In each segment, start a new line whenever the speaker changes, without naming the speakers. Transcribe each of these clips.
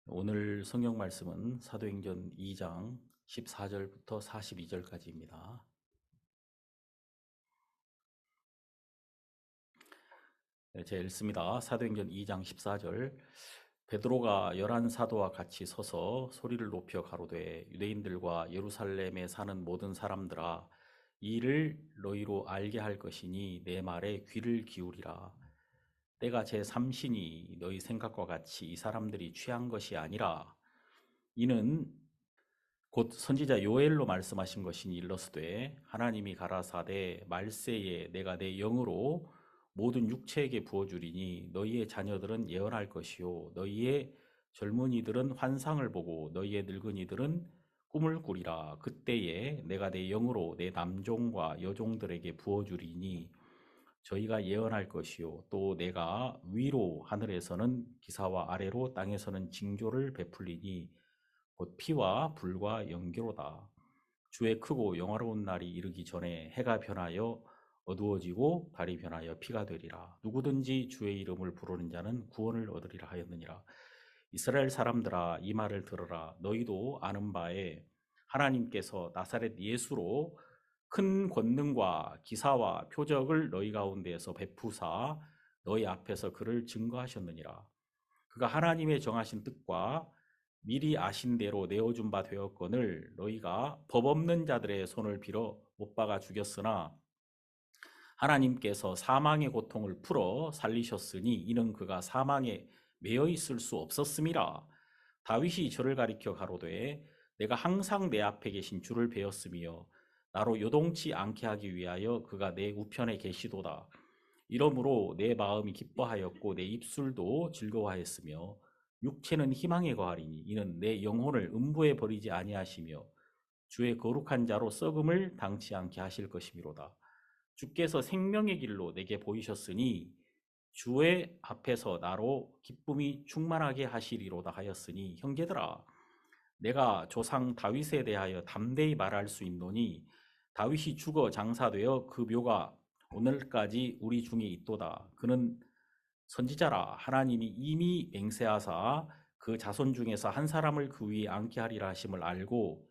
오늘 성경 말씀은 사도행전 2장 14절부터 42절까지입니다. 제가 읽습니다. 사도행전 2장 14절. 베드로가 11사도와 같이 서서 소리를 높여 가로되 유대인들과 예루살렘에 사는 모든 사람들아, 이 일을 너희로 알게 할 것이니 내 말에 귀를 기울이라. 때가 제3시니 너희 생각과 같이 이 사람들이 취한 것이 아니라 이는 곧 선지자 요엘로 말씀하신 것이니 일러스되 하나님이 가라사대 말세에 내가 내 영으로 모든 육체에게 부어주리니 너희의 자녀들은 예언할 것이요 너희의 젊은이들은 환상을 보고 너희의 늙은이들은 꿈을 꾸리라. 그때에 내가 내 영으로 내 남종과 여종들에게 부어주리니 저희가 예언할 것이요 또 내가 위로 하늘에서는 기사와 아래로 땅에서는 징조를 베풀리니 곧 피와 불과 연기로다. 주의 크고 영화로운 날이 이르기 전에 해가 변하여 어두워지고 달이 변하여 피가 되리라. 누구든지 주의 이름을 부르는 자는 구원을 얻으리라 하였느니라. 이스라엘 사람들아, 이 말을 들으라. 너희도 아는 바에 하나님께서 나사렛 예수로 큰 권능과 기사와 표적을 너희 가운데에서 베푸사 너희 앞에서 그를 증거하셨느니라. 그가 하나님의 정하신 뜻과 미리 아신 대로 내어준 바 되었거늘 너희가 법 없는 자들의 손을 빌어 못 박아 죽였으나 하나님께서 사망의 고통을 풀어 살리셨으니 이는 그가 사망에 매여 있을 수 없었음이라. 다윗이 저를 가리켜 가로되 내가 항상 내 앞에 계신 주를 배웠으며 나로 요동치 않게 하기 위하여 그가 내 우편에 계시도다. 이러므로 내 마음이 기뻐하였고 내 입술도 즐거워하였으며 육체는 희망에 거하리니 이는 내 영혼을 음부에 버리지 아니하시며 주의 거룩한 자로 썩음을 당치 않게 하실 것이미로다. 주께서 생명의 길로 내게 보이셨으니 주의 앞에서 나로 기쁨이 충만하게 하시리로다 하였으니 형제들아, 내가 조상 다윗에 대하여 담대히 말할 수 있노니 다윗이 죽어 장사되어 그 묘가 오늘까지 우리 중에 있도다. 그는 선지자라. 하나님이 이미 맹세하사 그 자손 중에서 한 사람을 그 위에 앉게 하리라 하심을 알고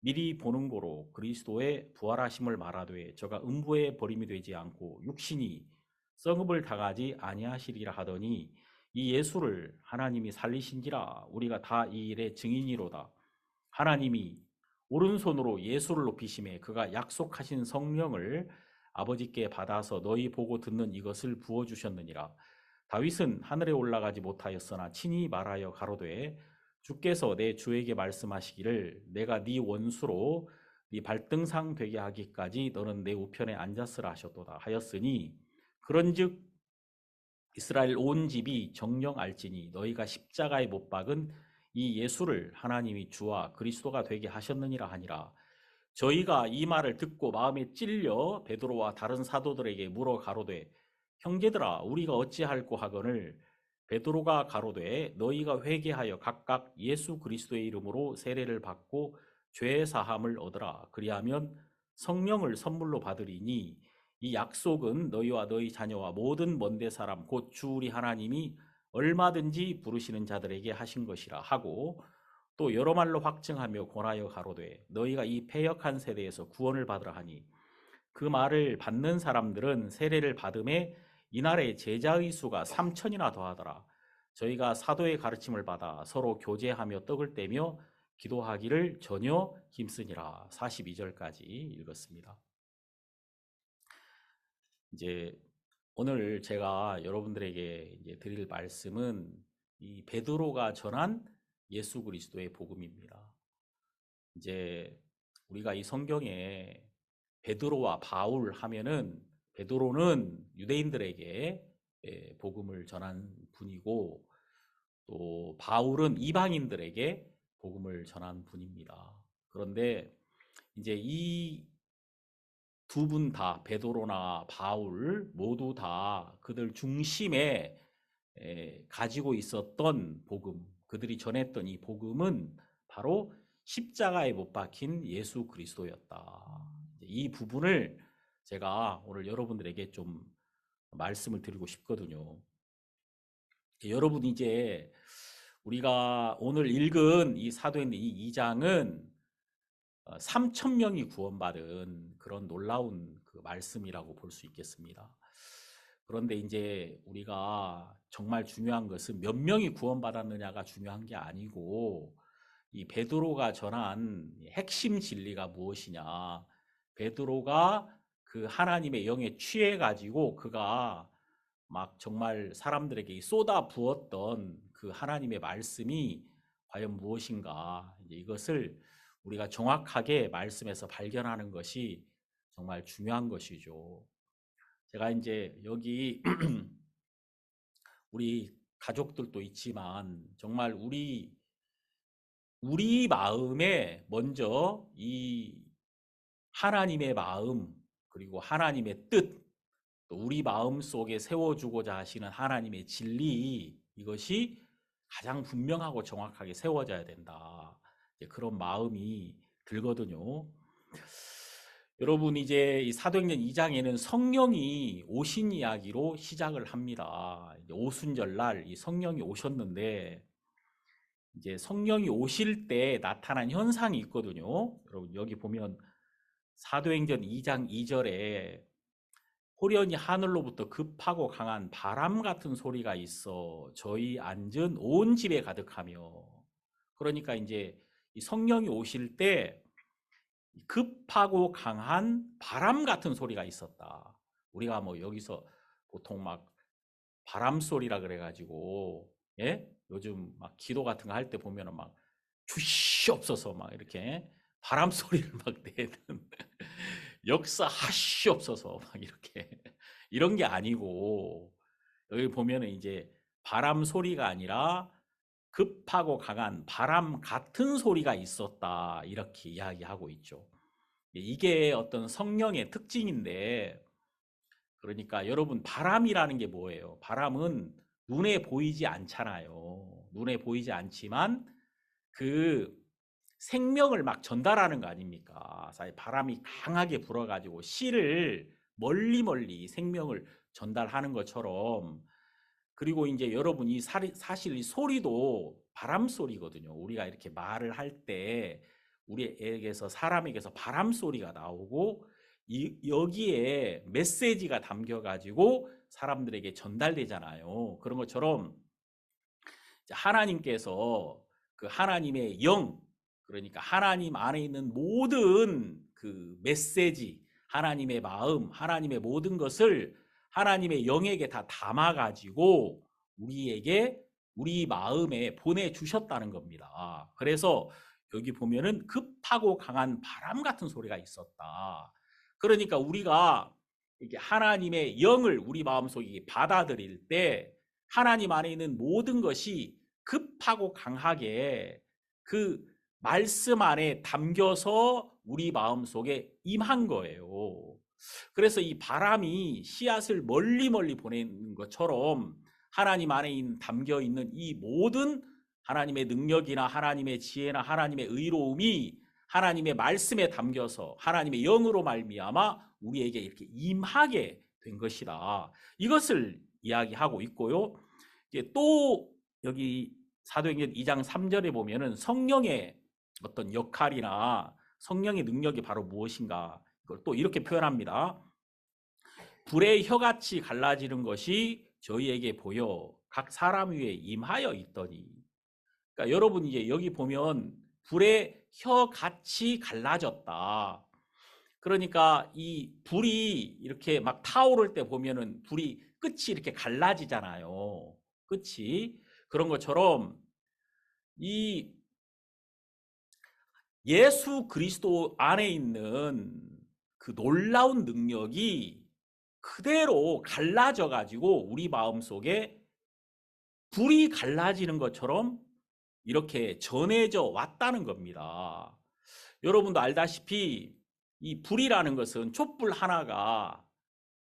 미리 보는 고로 그리스도의 부활하심을 말하되 저가 음부에 버림이 되지 않고 육신이 썩음을 당하지 아니하시리라 하더니 이 예수를 하나님이 살리신지라. 우리가 다 이 일의 증인이로다. 하나님이 오른손으로 예수를 높이심에 그가 약속하신 성령을 아버지께 받아서 너희 보고 듣는 이것을 부어주셨느니라. 다윗은 하늘에 올라가지 못하였으나 친히 말하여 가로되 주께서 내 주에게 말씀하시기를 내가 네 원수로 네 발등상 되게 하기까지 너는 내 우편에 앉았으라 하셨도다 하였으니 그런즉 이스라엘 온 집이 정령 알지니 너희가 십자가에 못 박은 이 예수를 하나님이 주와 그리스도가 되게 하셨느니라 하니라. 저희가 이 말을 듣고 마음에 찔려 베드로와 다른 사도들에게 물어 가로되 형제들아, 우리가 어찌할꼬 하거늘 베드로가 가로되 너희가 회개하여 각각 예수 그리스도의 이름으로 세례를 받고 죄 사함을 얻으라. 그리하면 성령을 선물로 받으리니 이 약속은 너희와 너희 자녀와 모든 먼데 사람 곧 주 우리 하나님이 얼마든지 부르시는 자들에게 하신 것이라 하고 또 여러 말로 확증하며 권하여 가로되 너희가 이 패역한 세대에서 구원을 받으라 하니 그 말을 받는 사람들은 세례를 받음에 이날의 제자의 수가 3천이나 더하더라. 저희가 사도의 가르침을 받아 서로 교제하며 떡을 떼며 기도하기를 전혀 힘쓰니라. 42절까지 읽었습니다. 이제 오늘 제가 여러분들에게 이제 드릴 말씀은 이 베드로가 전한 예수 그리스도의 복음입니다. 이제 우리가 이 성경에 베드로와 바울 하면은 베드로는 유대인들에게 복음을 전한 분이고 또 바울은 이방인들에게 복음을 전한 분입니다. 그런데 이제 이 두 분 다 베드로나 바울 모두 다 그들 중심에 가지고 있었던 복음, 그들이 전했던 이 복음은 바로 십자가에 못 박힌 예수 그리스도였다. 이 부분을 제가 오늘 여러분들에게 좀 말씀을 드리고 싶거든요. 여러분 이제 우리가 오늘 읽은 이 사도행전 이 2장은 3천 명이 구원받은 그런 놀라운 그 말씀이라고 볼 수 있겠습니다. 그런데 이제 우리가 정말 중요한 것은 몇 명이 구원받았느냐가 중요한 게 아니고 이 베드로가 전한 핵심 진리가 무엇이냐. 베드로가 그 하나님의 영에 취해 가지고 그가 막 정말 사람들에게 쏟아 부었던 그 하나님의 말씀이 과연 무엇인가. 이제 이것을 우리가 정확하게 말씀에서 발견하는 것이 정말 중요한 것이죠. 제가 이제 여기 우리 가족들도 있지만 정말 우리 마음에 먼저 이 하나님의 마음 그리고 하나님의 뜻, 또 우리 마음 속에 세워주고자 하시는 하나님의 진리, 이것이 가장 분명하고 정확하게 세워져야 된다. 그런 마음이 들거든요. 여러분, 이제 이 사도행전 2장에는 성령이 오신 이야기로 시작을 합니다. 오순절날 이 성령이 오셨는데, 이제 성령이 오실 때 나타난 현상이 있거든요. 여러분, 여기 보면 사도행전 2장 2절에 호련히 하늘로부터 급하고 강한 바람 같은 소리가 있어 저희 앉은 온 집에 가득하며. 그러니까 이제 이 성령이 오실 때 급하고 강한 바람 같은 소리가 있었다. 우리가 뭐 여기서 보통 막 바람 소리라 그래가지고, 예? 요즘 막 기도 같은 거 할 때 보면은 막 주시옵소서 막 이렇게 바람 소리를 막 내는 역사하시옵소서 막 이렇게 이런 게 아니고, 여기 보면은 이제 바람 소리가 아니라 급하고 강한 바람 같은 소리가 있었다, 이렇게 이야기하고 있죠. 이게 어떤 성령의 특징인데, 그러니까 여러분, 바람이라는 게 뭐예요? 바람은 눈에 보이지 않잖아요. 눈에 보이지 않지만 그 생명을 막 전달하는 거 아닙니까? 바람이 강하게 불어가지고 씨를 멀리 생명을 전달하는 것처럼. 그리고 이제 여러분, 사실 이 소리도 바람 소리거든요. 우리가 이렇게 말을 할 때 우리에게서, 사람에게서 바람 소리가 나오고 여기에 메시지가 담겨가지고 사람들에게 전달되잖아요. 그런 것처럼 하나님께서 그 하나님의 영, 그러니까 하나님 안에 있는 모든 그 메시지, 하나님의 마음, 하나님의 모든 것을 하나님의 영에게 다 담아가지고 우리에게, 우리 마음에 보내주셨다는 겁니다. 그래서 여기 보면은 급하고 강한 바람 같은 소리가 있었다. 그러니까 우리가 이게 하나님의 영을 우리 마음속에 받아들일 때 하나님 안에 있는 모든 것이 급하고 강하게 그 말씀 안에 담겨서 우리 마음속에 임한 거예요. 그래서 이 바람이 씨앗을 멀리 보내는 것처럼 하나님 안에 담겨 있는 이 모든 하나님의 능력이나 하나님의 지혜나 하나님의 의로움이 하나님의 말씀에 담겨서 하나님의 영으로 말미암아 우리에게 이렇게 임하게 된 것이다. 이것을 이야기하고 있고요. 이제 또 여기 사도행전 2장 3절에 보면은 성령의 어떤 역할이나 성령의 능력이 바로 무엇인가, 이걸 또 이렇게 표현합니다. 불의 혀같이 갈라지는 것이 저희에게 보여 각 사람 위에 임하여 있더니. 그러니까 여러분, 이제 여기 보면 불의 혀같이 갈라졌다. 그러니까 이 불이 이렇게 막 타오를 때 보면은 불이 끝이 이렇게 갈라지잖아요. 끝이. 그런 것처럼 이 예수 그리스도 안에 있는 그 놀라운 능력이 그대로 갈라져 가지고 우리 마음속에 불이 갈라지는 것처럼 이렇게 전해져 왔다는 겁니다. 여러분도 알다시피 이 불이라는 것은 촛불 하나가,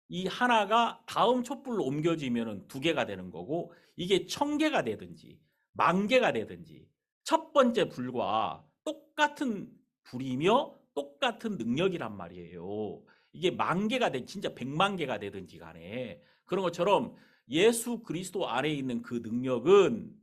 이 하나가 다음 촛불로 옮겨지면 두 개가 되는 거고, 이게 1000개가 되든지 10,000개가 되든지 첫 번째 불과 똑같은 불이며 똑같은 능력이란 말이에요. 이게 10,000개가 되, 진짜 1,000,000개가 되든지 간에. 그런 것처럼 예수 그리스도 안에 있는 그 능력은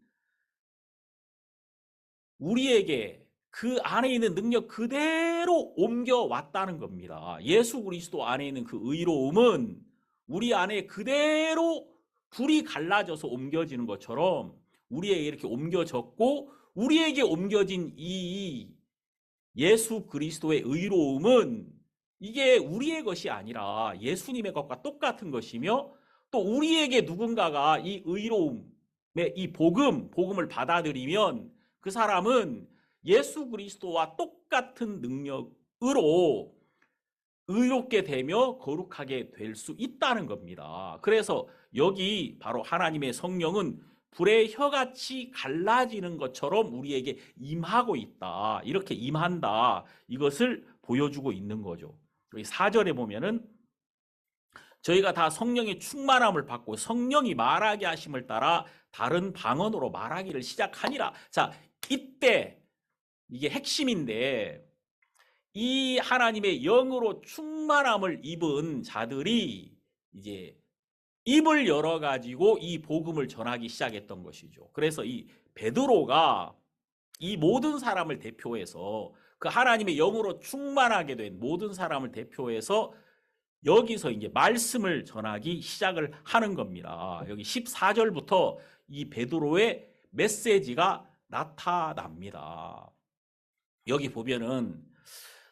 우리에게 그 안에 있는 능력 그대로 옮겨왔다는 겁니다. 예수 그리스도 안에 있는 그 의로움은 우리 안에 그대로 불이 갈라져서 옮겨지는 것처럼 우리에게 이렇게 옮겨졌고, 우리에게 옮겨진 이 예수 그리스도의 의로움은 이게 우리의 것이 아니라 예수님의 것과 똑같은 것이며, 또 우리에게 누군가가 이 의로움의 이 복음을 받아들이면 그 사람은 예수 그리스도와 똑같은 능력으로 의롭게 되며 거룩하게 될 수 있다는 겁니다. 그래서 여기 바로 하나님의 성령은 불의 혀같이 갈라지는 것처럼 우리에게 임하고 있다. 이렇게 임한다. 이것을 보여주고 있는 거죠. 여기 4절에 보면은 저희가 다 성령의 충만함을 받고 성령이 말하게 하심을 따라 다른 방언으로 말하기를 시작하니라. 자, 이때 이게 핵심인데, 이 하나님의 영으로 충만함을 입은 자들이 이제 입을 열어가지고 이 복음을 전하기 시작했던 것이죠. 그래서 이 베드로가 이 모든 사람을 대표해서, 그 하나님의 영으로 충만하게 된 모든 사람을 대표해서 여기서 이제 말씀을 전하기 시작을 하는 겁니다. 여기 14절부터 이 베드로의 메시지가 나타납니다. 여기 보면은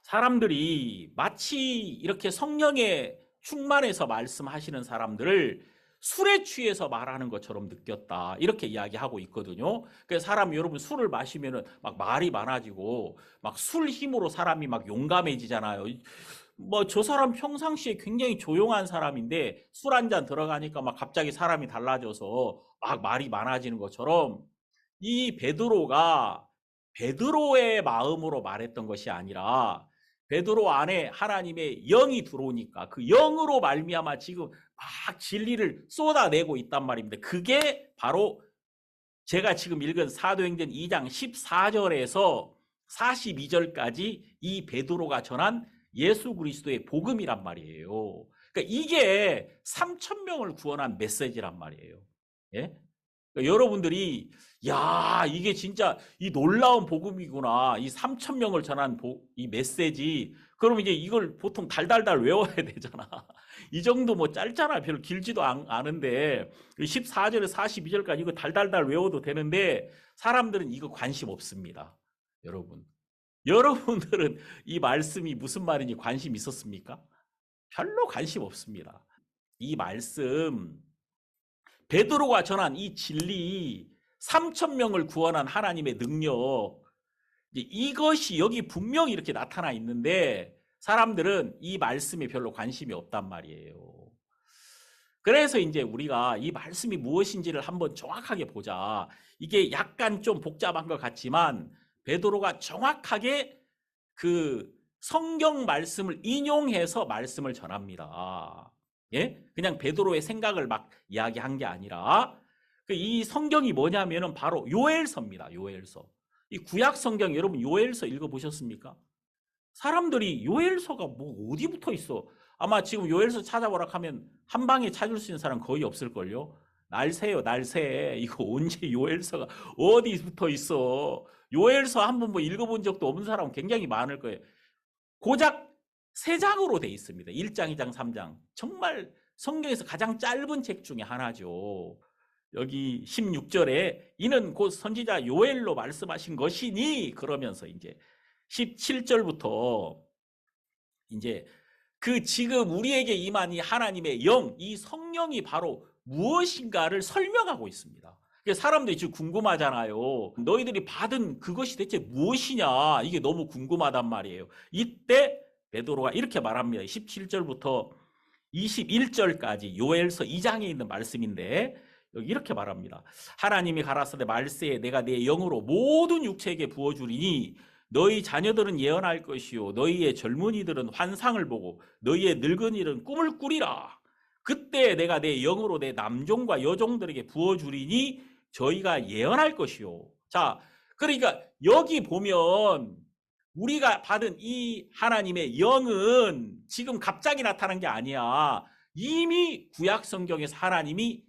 사람들이 마치 이렇게 성령에 충만해서 말씀하시는 사람들을 술에 취해서 말하는 것처럼 느꼈다, 이렇게 이야기하고 있거든요. 그래서 사람, 여러분 술을 마시면은 막 말이 많아지고 막 술 힘으로 사람이 막 용감해지잖아요. 뭐 저 사람 평상시에 굉장히 조용한 사람인데 술 한 잔 들어가니까 막 갑자기 사람이 달라져서 막 말이 많아지는 것처럼, 이 베드로가 베드로의 마음으로 말했던 것이 아니라 베드로 안에 하나님의 영이 들어오니까 그 영으로 말미암아 지금 막 진리를 쏟아내고 있단 말입니다. 그게 바로 제가 지금 읽은 사도행전 2장 14절에서 42절까지 이 베드로가 전한 예수 그리스도의 복음이란 말이에요. 그러니까 이게 3천 명을 구원한 메시지란 말이에요. 예? 그러니까 여러분들이, 야, 이게 진짜 이 놀라운 복음이구나, 이 3천 명을 전한 이 메시지, 그럼 이제 이걸 보통 달달달 외워야 되잖아. 이 정도 뭐 짧잖아. 별로 길지도 않은데 14절에 42절까지 이거 달달달 외워도 되는데 사람들은 이거 관심 없습니다. 여러분들은 이 말씀이 무슨 말인지 관심 있었습니까? 별로 관심 없습니다. 이 말씀, 베드로가 전한 이 진리, 3천 명을 구원한 하나님의 능력, 이것이 여기 분명히 이렇게 나타나 있는데 사람들은 이 말씀에 별로 관심이 없단 말이에요. 그래서 이제 우리가 이 말씀이 무엇인지를 한번 정확하게 보자. 이게 약간 좀 복잡한 것 같지만 베드로가 정확하게 그 성경 말씀을 인용해서 말씀을 전합니다. 예? 그냥 베드로의 생각을 막 이야기한 게 아니라 이 성경이 뭐냐면은 바로 요엘서입니다. 요엘서. 이 구약 성경, 여러분 요엘서 읽어보셨습니까? 사람들이 요엘서가 뭐 어디 붙어 있어? 아마 지금 요엘서 찾아보라 하면 한 방에 찾을 수 있는 사람 거의 없을걸요? 날새요, 날새. 이거 언제 요엘서가 어디 붙어 있어? 요엘서 한번 뭐 읽어본 적도 없는 사람은 굉장히 많을 거예요. 고작 3장으로 돼 있습니다. 1장, 2장, 3장. 정말 성경에서 가장 짧은 책 중에 하나죠. 여기 16절에 이는 곧 선지자 요엘로 말씀하신 것이니, 그러면서 이제 17절부터 이제 그 지금 우리에게 임한 이 하나님의 영, 이 성령이 바로 무엇인가를 설명하고 있습니다. 사람들이 지금 궁금하잖아요. 너희들이 받은 그것이 대체 무엇이냐, 이게 너무 궁금하단 말이에요. 이때 베드로가 이렇게 말합니다. 17절부터 21절까지 요엘서 2장에 있는 말씀인데 여기 이렇게 말합니다. 하나님이 가라사대 말세에 내가 내 영으로 모든 육체에게 부어주리니 너희 자녀들은 예언할 것이요 너희의 젊은이들은 환상을 보고 너희의 늙은이들은 꿈을 꾸리라. 그때 내가 내 영으로 내 남종과 여종들에게 부어주리니 저희가 예언할 것이요. 자, 그러니까 여기 보면 우리가 받은 이 하나님의 영은 지금 갑자기 나타난 게 아니야. 이미 구약 성경에서 하나님이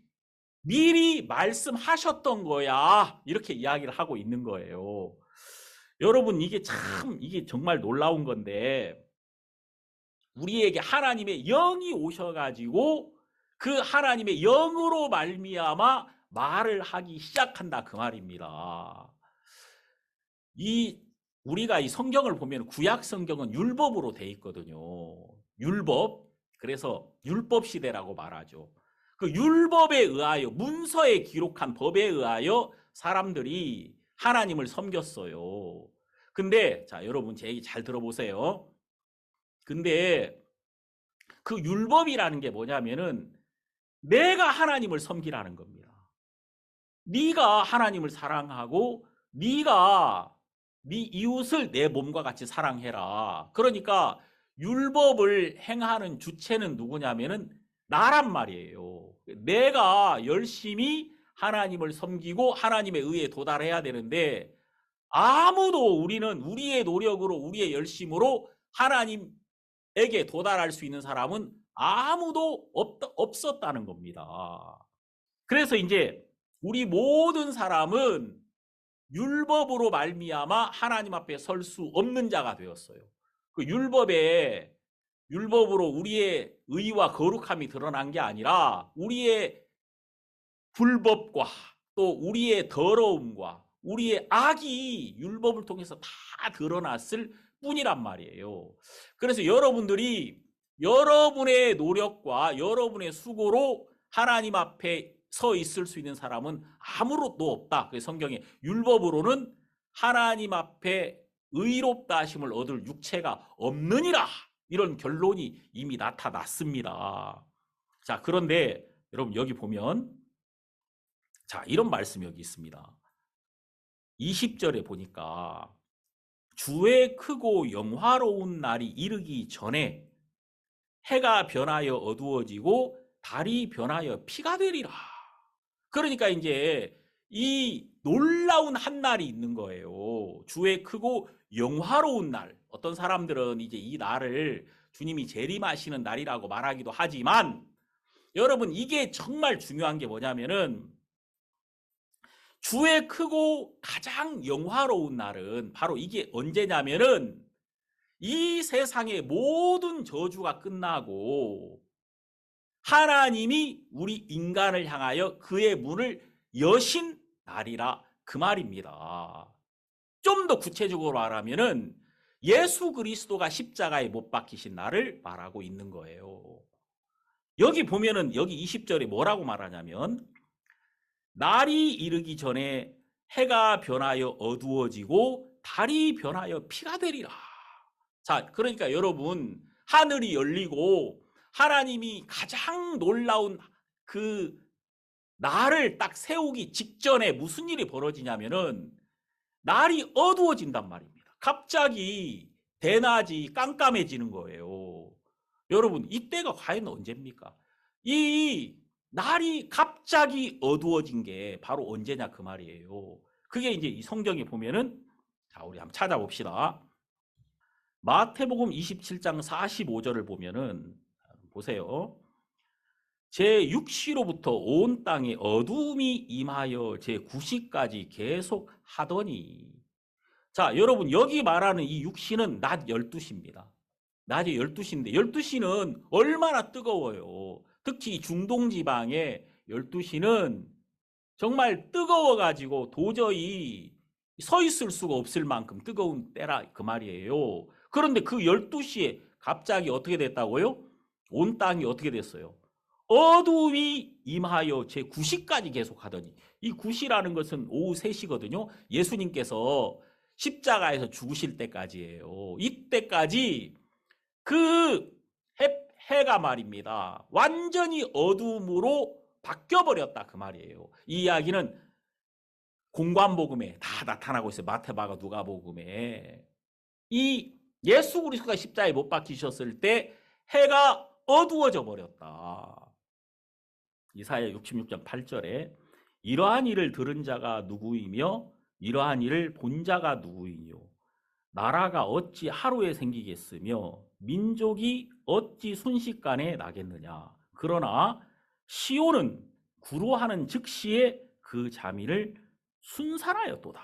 미리 말씀하셨던 거야. 이렇게 이야기를 하고 있는 거예요. 여러분, 이게 정말 놀라운 건데, 우리에게 하나님의 영이 오셔가지고 그 하나님의 영으로 말미암아 말을 하기 시작한다, 그 말입니다. 우리가 이 성경을 보면 구약 성경은 율법으로 돼 있거든요. 율법. 그래서 율법 시대라고 말하죠. 그 율법에 의하여, 문서에 기록한 법에 의하여 사람들이 하나님을 섬겼어요. 근데 자, 여러분 제 얘기 잘 들어보세요. 근데 그 율법이라는 게 뭐냐면은 내가 하나님을 섬기라는 겁니다. 네가 하나님을 사랑하고 네가 네 이웃을 내 몸과 같이 사랑해라. 그러니까 율법을 행하는 주체는 누구냐면은 나란 말이에요. 내가 열심히 하나님을 섬기고 하나님의 의에 도달해야 되는데, 아무도 우리는 우리의 노력으로 우리의 열심으로 하나님에게 도달할 수 있는 사람은 아무도 없었다는 겁니다. 그래서 이제 우리 모든 사람은 율법으로 말미암아 하나님 앞에 설 수 없는 자가 되었어요. 그 율법으로 우리의 의와 거룩함이 드러난 게 아니라 우리의 불법과 또 우리의 더러움과 우리의 악이 율법을 통해서 다 드러났을 뿐이란 말이에요. 그래서 여러분들이 여러분의 노력과 여러분의 수고로 하나님 앞에 서 있을 수 있는 사람은 아무것도 없다. 성경에 율법으로는 하나님 앞에 의롭다 하심을 얻을 육체가 없느니라, 이런 결론이 이미 나타났습니다. 자, 그런데 여러분 여기 보면, 자, 이런 말씀이 여기 있습니다. 20절에 보니까 주의 크고 영화로운 날이 이르기 전에 해가 변하여 어두워지고 달이 변하여 피가 되리라. 그러니까 이제 이 놀라운 한 날이 있는 거예요. 주의 크고 영화로운 날. 어떤 사람들은 이제 이 날을 주님이 재림하시는 날이라고 말하기도 하지만, 여러분 이게 정말 중요한 게 뭐냐면은 주의 크고 가장 영화로운 날은 바로 이게 언제냐면은 이 세상의 모든 저주가 끝나고 하나님이 우리 인간을 향하여 그의 문을 여신 날이라, 그 말입니다. 좀 더 구체적으로 말하면은 예수 그리스도가 십자가에 못 박히신 날을 말하고 있는 거예요. 여기 보면은 여기 20절에 뭐라고 말하냐면, 날이 이르기 전에 해가 변하여 어두워지고 달이 변하여 피가 되리라. 자, 그러니까 여러분, 하늘이 열리고 하나님이 가장 놀라운 그 날을 딱 세우기 직전에 무슨 일이 벌어지냐면은 날이 어두워진단 말입니다. 갑자기 대낮이 깜깜해지는 거예요. 여러분, 이때가 과연 언제입니까? 이 날이 갑자기 어두워진 게 바로 언제냐, 그 말이에요. 그게 이제 이 성경에 보면은, 자, 우리 한번 찾아봅시다. 마태복음 27장 45절을 보면은, 보세요. 제 6시로부터 온 땅에 어둠이 임하여 제 9시까지 계속 하더니. 자, 여러분 여기 말하는 이 6시는 낮 12시입니다. 낮에 12시인데 12시는 얼마나 뜨거워요. 특히 중동 지방의 12시는 정말 뜨거워가지고 도저히 서 있을 수가 없을 만큼 뜨거운 때라, 그 말이에요. 그런데 그 12시에 갑자기 어떻게 됐다고요? 온 땅이 어떻게 됐어요? 어두움이 임하여 제 9시까지 계속하더니, 이 9시라는 것은 오후 3시거든요. 예수님께서 십자가에서 죽으실 때까지예요. 이때까지 그 해가 말입니다, 완전히 어둠으로 바뀌어버렸다, 그 말이에요. 이 이야기는 공관복음에 다 나타나고 있어요. 마태복음, 누가복음에. 이 예수 그리스도가 십자가에 못 박히셨을 때 해가 어두워져 버렸다. 이사야 66장 8절에 이러한 일을 들은 자가 누구이며 이러한 일을 본 자가 누구이뇨? 나라가 어찌 하루에 생기겠으며 민족이 어찌 순식간에 나겠느냐? 그러나 시온은 구로하는 즉시에 그 자미를 순살하였도다.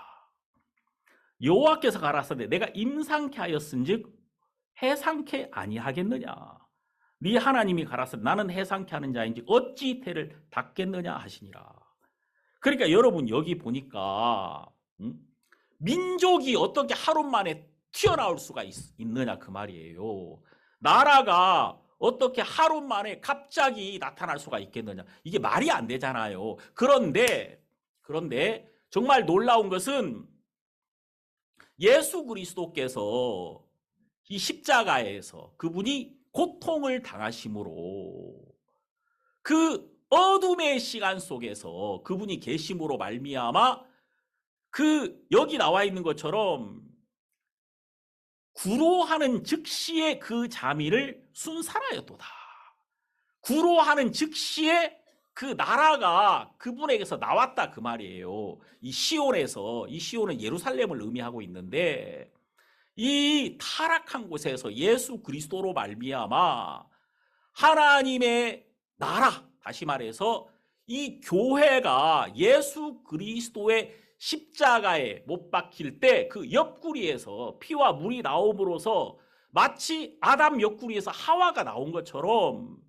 여호와께서 가라사대 내가 임상케 하였은즉 해상케 아니하겠느냐. 네 하나님이 가라사대 나는 해상케 하는 자인지 어찌 태를 닫겠느냐 하시니라. 그러니까 여러분 여기 보니까 민족이 어떻게 하루 만에 튀어나올 수가 있느냐 그 말이에요. 나라가 어떻게 하루 만에 갑자기 나타날 수가 있겠느냐. 이게 말이 안 되잖아요. 그런데 정말 놀라운 것은 예수 그리스도께서 이 십자가에서 그분이 고통을 당하심으로 그 어둠의 시간 속에서 그분이 계심으로 말미암아 그 여기 나와 있는 것처럼 구로하는 즉시에 그 자미를 순살하였도다. 구로하는 즉시에 그 나라가 그분에게서 나왔다 그 말이에요. 이 시온은 예루살렘을 의미하고 있는데 이 타락한 곳에서 예수 그리스도로 말미암아 하나님의 나라, 다시 말해서 이 교회가 예수 그리스도의 십자가에 못 박힐 때 그 옆구리에서 피와 물이 나옴으로써 마치 아담 옆구리에서 하와가 나온 것처럼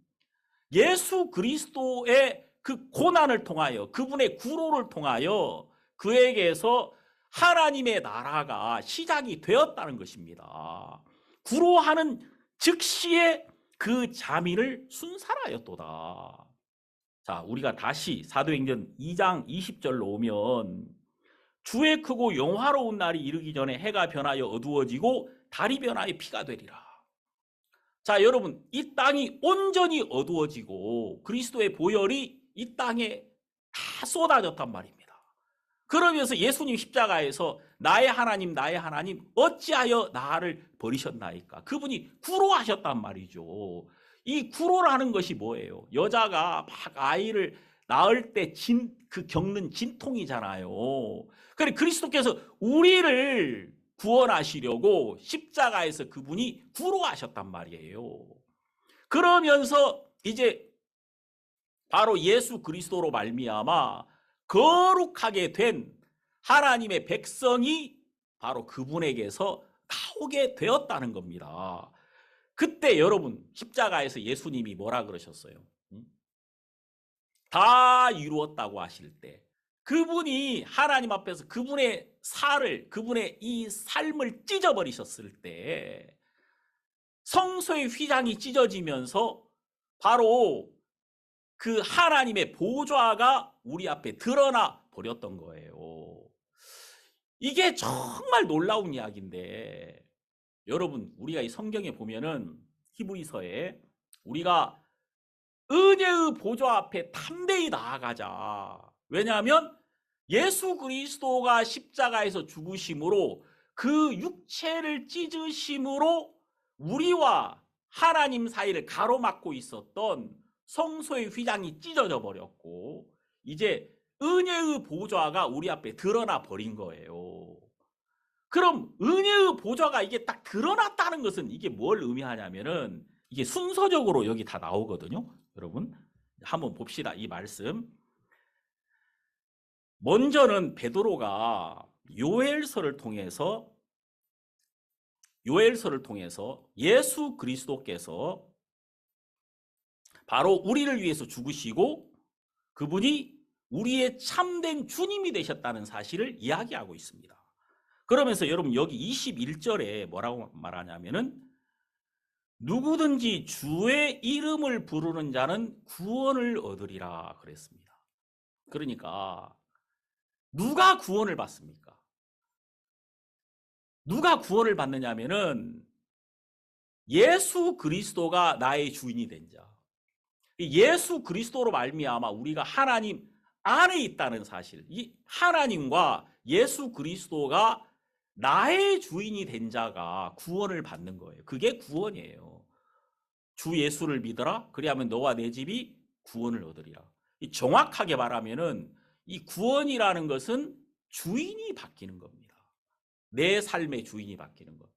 예수 그리스도의 그 고난을 통하여 그분의 구로를 통하여 그에게서 하나님의 나라가 시작이 되었다는 것입니다. 구로하는 즉시에 그 자미를 순살하였도다. 자, 우리가 다시 사도행전 2장 20절로 오면 주의 크고 영화로운 날이 이르기 전에 해가 변하여 어두워지고 달이 변하여 피가 되리라. 자, 여러분 이 땅이 온전히 어두워지고 그리스도의 보혈이 이 땅에 다 쏟아졌단 말입니다. 그러면서 예수님 십자가에서 나의 하나님 어찌하여 나를 버리셨나이까. 그분이 구로하셨단 말이죠. 이 구로라는 것이 뭐예요? 여자가 막 아이를 낳을 때 겪는 진통이잖아요. 그래 그리스도께서 우리를 구원하시려고 십자가에서 그분이 구로하셨단 말이에요. 그러면서 이제 바로 예수 그리스도로 말미암아 거룩하게 된 하나님의 백성이 바로 그분에게서 나오게 되었다는 겁니다. 그때 여러분 십자가에서 예수님이 뭐라 그러셨어요? 다 이루었다고 하실 때 그분이 하나님 앞에서 그분의 그분의 이 삶을 찢어버리셨을 때 성소의 휘장이 찢어지면서 바로 그 하나님의 보좌가 우리 앞에 드러나 버렸던 거예요. 이게 정말 놀라운 이야기인데 여러분 우리가 이 성경에 보면은 히브리서에 우리가 은혜의 보좌 앞에 담대히 나아가자. 왜냐하면 예수 그리스도가 십자가에서 죽으심으로 그 육체를 찢으심으로 우리와 하나님 사이를 가로막고 있었던 성소의 휘장이 찢어져 버렸고 이제 은혜의 보좌가 우리 앞에 드러나 버린 거예요. 그럼 은혜의 보좌가 이게 딱 드러났다는 것은 이게 뭘 의미하냐면은 이게 순서적으로 여기 다 나오거든요. 여러분 한번 봅시다. 이 말씀. 먼저는 베드로가 요엘서를 통해서 예수 그리스도께서 바로 우리를 위해서 죽으시고 그분이 우리의 참된 주님이 되셨다는 사실을 이야기하고 있습니다. 그러면서 여러분 여기 21절에 뭐라고 말하냐면은 누구든지 주의 이름을 부르는 자는 구원을 얻으리라 그랬습니다. 그러니까 누가 구원을 받습니까? 누가 구원을 받느냐면은 예수 그리스도가 나의 주인이 된 자. 예수 그리스도로 말미암아 우리가 하나님 안에 있다는 사실. 이 하나님과 예수 그리스도가 나의 주인이 된 자가 구원을 받는 거예요. 그게 구원이에요. 주 예수를 믿어라. 그리하면 너와 내 집이 구원을 얻으리라. 정확하게 말하면은 이 구원이라는 것은 주인이 바뀌는 겁니다. 내 삶의 주인이 바뀌는 것.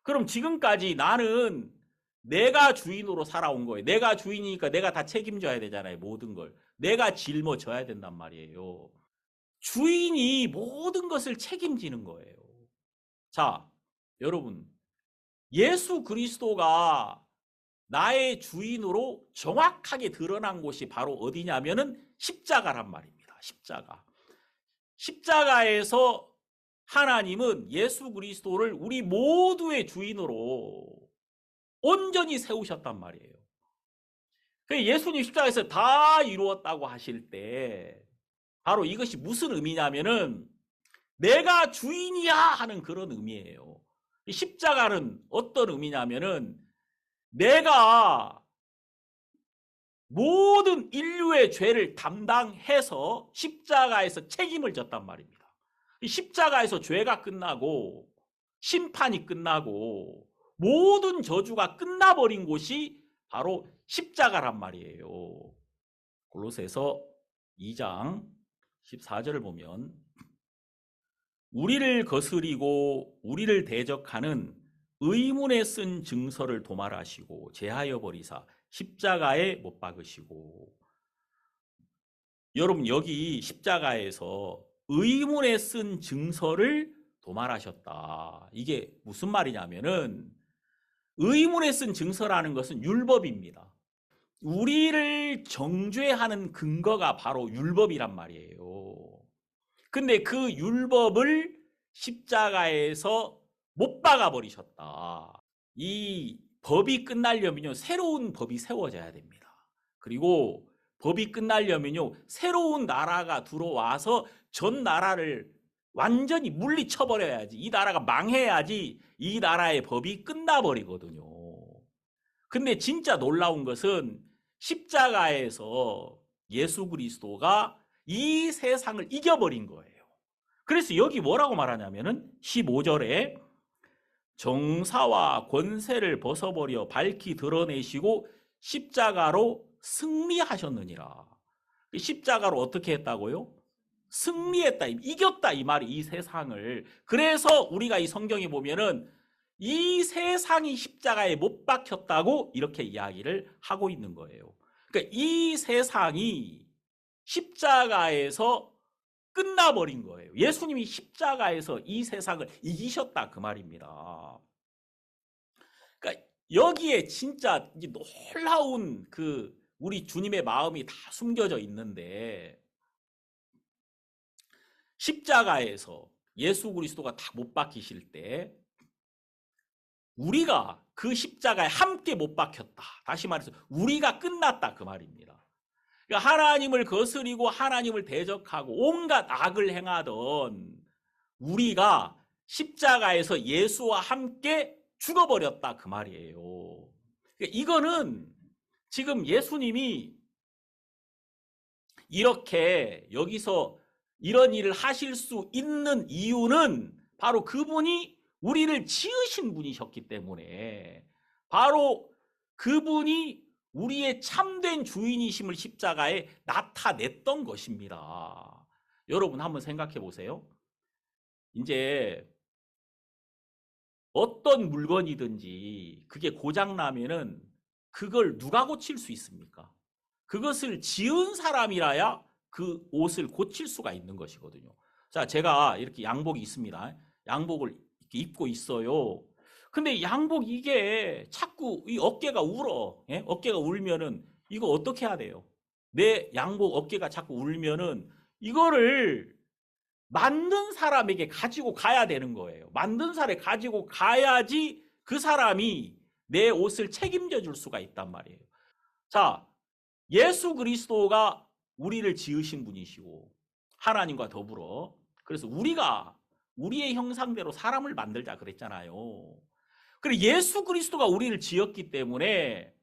그럼 지금까지 나는 내가 주인으로 살아온 거예요. 내가 주인이니까 내가 다 책임져야 되잖아요. 모든 걸. 내가 짊어져야 된단 말이에요. 주인이 모든 것을 책임지는 거예요. 자, 여러분, 예수 그리스도가 나의 주인으로 정확하게 드러난 곳이 바로 어디냐면은 십자가란 말입니다. 십자가. 십자가에서 하나님은 예수 그리스도를 우리 모두의 주인으로 온전히 세우셨단 말이에요. 예수님 십자가에서 다 이루었다고 하실 때 바로 이것이 무슨 의미냐면은 내가 주인이야 하는 그런 의미예요. 십자가는 어떤 의미냐면은 내가 모든 인류의 죄를 담당해서 십자가에서 책임을 졌단 말입니다. 십자가에서 죄가 끝나고 심판이 끝나고 모든 저주가 끝나버린 곳이 바로 십자가란 말이에요. 골로새서 2장 14절을 보면 우리를 거스리고 우리를 대적하는 의문에 쓴 증서를 도말하시고 제하여 버리사 십자가에 못 박으시고. 여러분, 여기 십자가에서 의문에 쓴 증서를 도말하셨다. 이게 무슨 말이냐면은 의문에 쓴 증서라는 것은 율법입니다. 우리를 정죄하는 근거가 바로 율법이란 말이에요. 근데 그 율법을 십자가에서 못 박아 버리셨다. 이 법이 끝나려면요, 새로운 법이 세워져야 됩니다. 그리고 법이 끝나려면요, 새로운 나라가 들어와서 전 나라를 완전히 물리쳐 버려야지, 이 나라가 망해야지 이 나라의 법이 끝나버리거든요. 근데 진짜 놀라운 것은 십자가에서 예수 그리스도가 이 세상을 이겨버린 거예요. 그래서 여기 뭐라고 말하냐면은 15절에 정사와 권세를 벗어버려 밝히 드러내시고 십자가로 승리하셨느니라. 십자가로 어떻게 했다고요? 승리했다, 이겼다 이 말이, 이 세상을. 그래서 우리가 이 성경에 보면은 이 세상이 십자가에 못 박혔다고 이렇게 이야기를 하고 있는 거예요. 그러니까 이 세상이 십자가에서 끝나버린 거예요. 예수님이 십자가에서 이 세상을 이기셨다 그 말입니다. 그러니까 여기에 진짜 놀라운 그 우리 주님의 마음이 다 숨겨져 있는데, 십자가에서 예수 그리스도가 다 못 박히실 때 우리가 그 십자가에 함께 못 박혔다. 다시 말해서 우리가 끝났다 그 말입니다. 그러니까 하나님을 거스리고 하나님을 대적하고 온갖 악을 행하던 우리가 십자가에서 예수와 함께 죽어버렸다 그 말이에요. 그러니까 이거는 지금 예수님이 이렇게 여기서 이런 일을 하실 수 있는 이유는 바로 그분이 우리를 지으신 분이셨기 때문에, 바로 그분이 우리의 참된 주인이심을 십자가에 나타냈던 것입니다. 여러분 한번 생각해 보세요. 이제 어떤 물건이든지 그게 고장나면은 그걸 누가 고칠 수 있습니까? 그것을 지은 사람이라야 그 옷을 고칠 수가 있는 것이거든요. 자, 제가 이렇게 양복이 있습니다. 양복을 이렇게 입고 있어요. 근데 양복 이게 자꾸 이 어깨가 울어. 예? 어깨가 울면은 이거 어떻게 해야 돼요? 내 양복 어깨가 자꾸 울면은 이거를 만든 사람에게 가지고 가야 되는 거예요. 만든 사람에 가지고 가야지 그 사람이 내 옷을 책임져 줄 수가 있단 말이에요. 자, 예수 그리스도가 우리를 지으신 분이시고 하나님과 더불어, 그래서 우리가 우리의 형상대로 사람을 만들자 그랬잖아요. 그리고 예수 그리스도가 우리를 지었기 때문에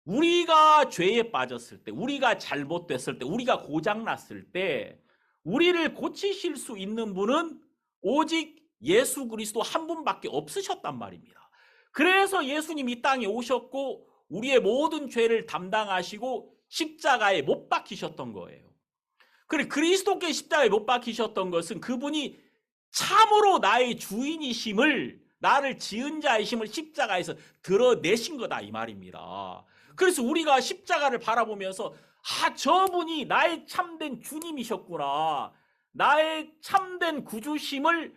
우리가 죄에 빠졌을 때, 우리가 잘못됐을 때, 우리가 고장났을 때 우리를 고치실 수 있는 분은 오직 예수 그리스도 한 분밖에 없으셨단 말입니다. 그래서 예수님이 이 땅에 오셨고 우리의 모든 죄를 담당하시고 십자가에 못 박히셨던 거예요. 그리고 그리스도께 십자가에 못 박히셨던 것은 그분이 참으로 나의 주인이심을, 나를 지은 자이심을 십자가에서 드러내신 거다 이 말입니다. 그래서 우리가 십자가를 바라보면서 저분이 나의 참된 주님이셨구나. 나의 참된 구주심을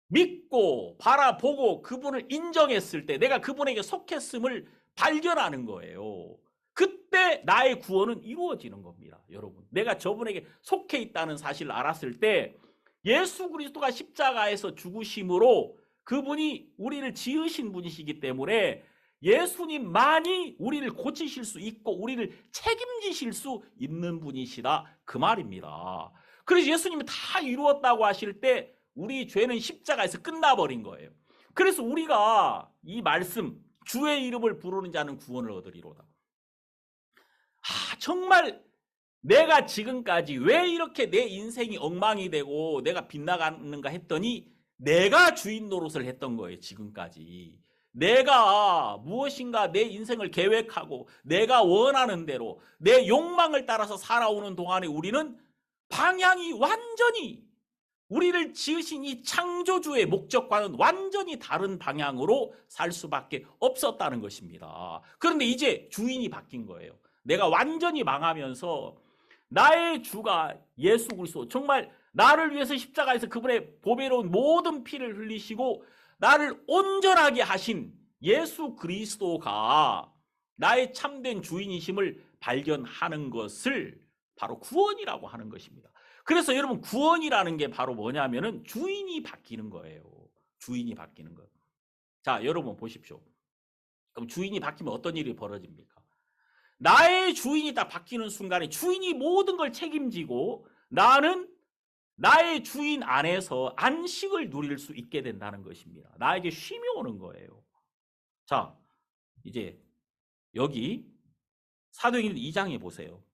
믿고 바라보고 그분을 인정했을 때 내가 그분에게 속했음을 발견하는 거예요. 그때 나의 구원은 이루어지는 겁니다. 여러분, 내가 저분에게 속해 있다는 사실을 알았을 때 예수 그리스도가 십자가에서 죽으심으로 그분이 우리를 지으신 분이시기 때문에 예수님만이 우리를 고치실 수 있고 우리를 책임지실 수 있는 분이시다, 그 말입니다. 그래서 예수님이 다 이루었다고 하실 때 우리 죄는 십자가에서 끝나버린 거예요. 그래서 우리가 이 말씀, 주의 이름을 부르는 자는 구원을 얻으리로다. 정말 내가 지금까지 왜 이렇게 내 인생이 엉망이 되고 내가 빗나가는가 했더니 내가 주인 노릇을 했던 거예요. 지금까지 내가 무엇인가 내 인생을 계획하고 내가 원하는 대로 내 욕망을 따라서 살아오는 동안에 우리는 방향이 완전히, 우리를 지으신 이 창조주의 목적과는 완전히 다른 방향으로 살 수밖에 없었다는 것입니다. 그런데 이제 주인이 바뀐 거예요. 내가 완전히 망하면서 나의 주가 예수 그리스도, 정말 나를 위해서 십자가에서 그분의 보배로운 모든 피를 흘리시고 나를 온전하게 하신 예수 그리스도가 나의 참된 주인이심을 발견하는 것을 바로 구원이라고 하는 것입니다. 그래서 여러분, 구원이라는 게 바로 뭐냐면은 주인이 바뀌는 거예요. 주인이 바뀌는 것. 자, 여러분 보십시오. 그럼 주인이 바뀌면 어떤 일이 벌어집니까? 나의 주인이 딱 바뀌는 순간에 주인이 모든 걸 책임지고 나는 나의 주인 안에서 안식을 누릴 수 있게 된다는 것입니다. 나에게 쉼이 오는 거예요. 자, 이제 여기 사도행전 2장에 보세요.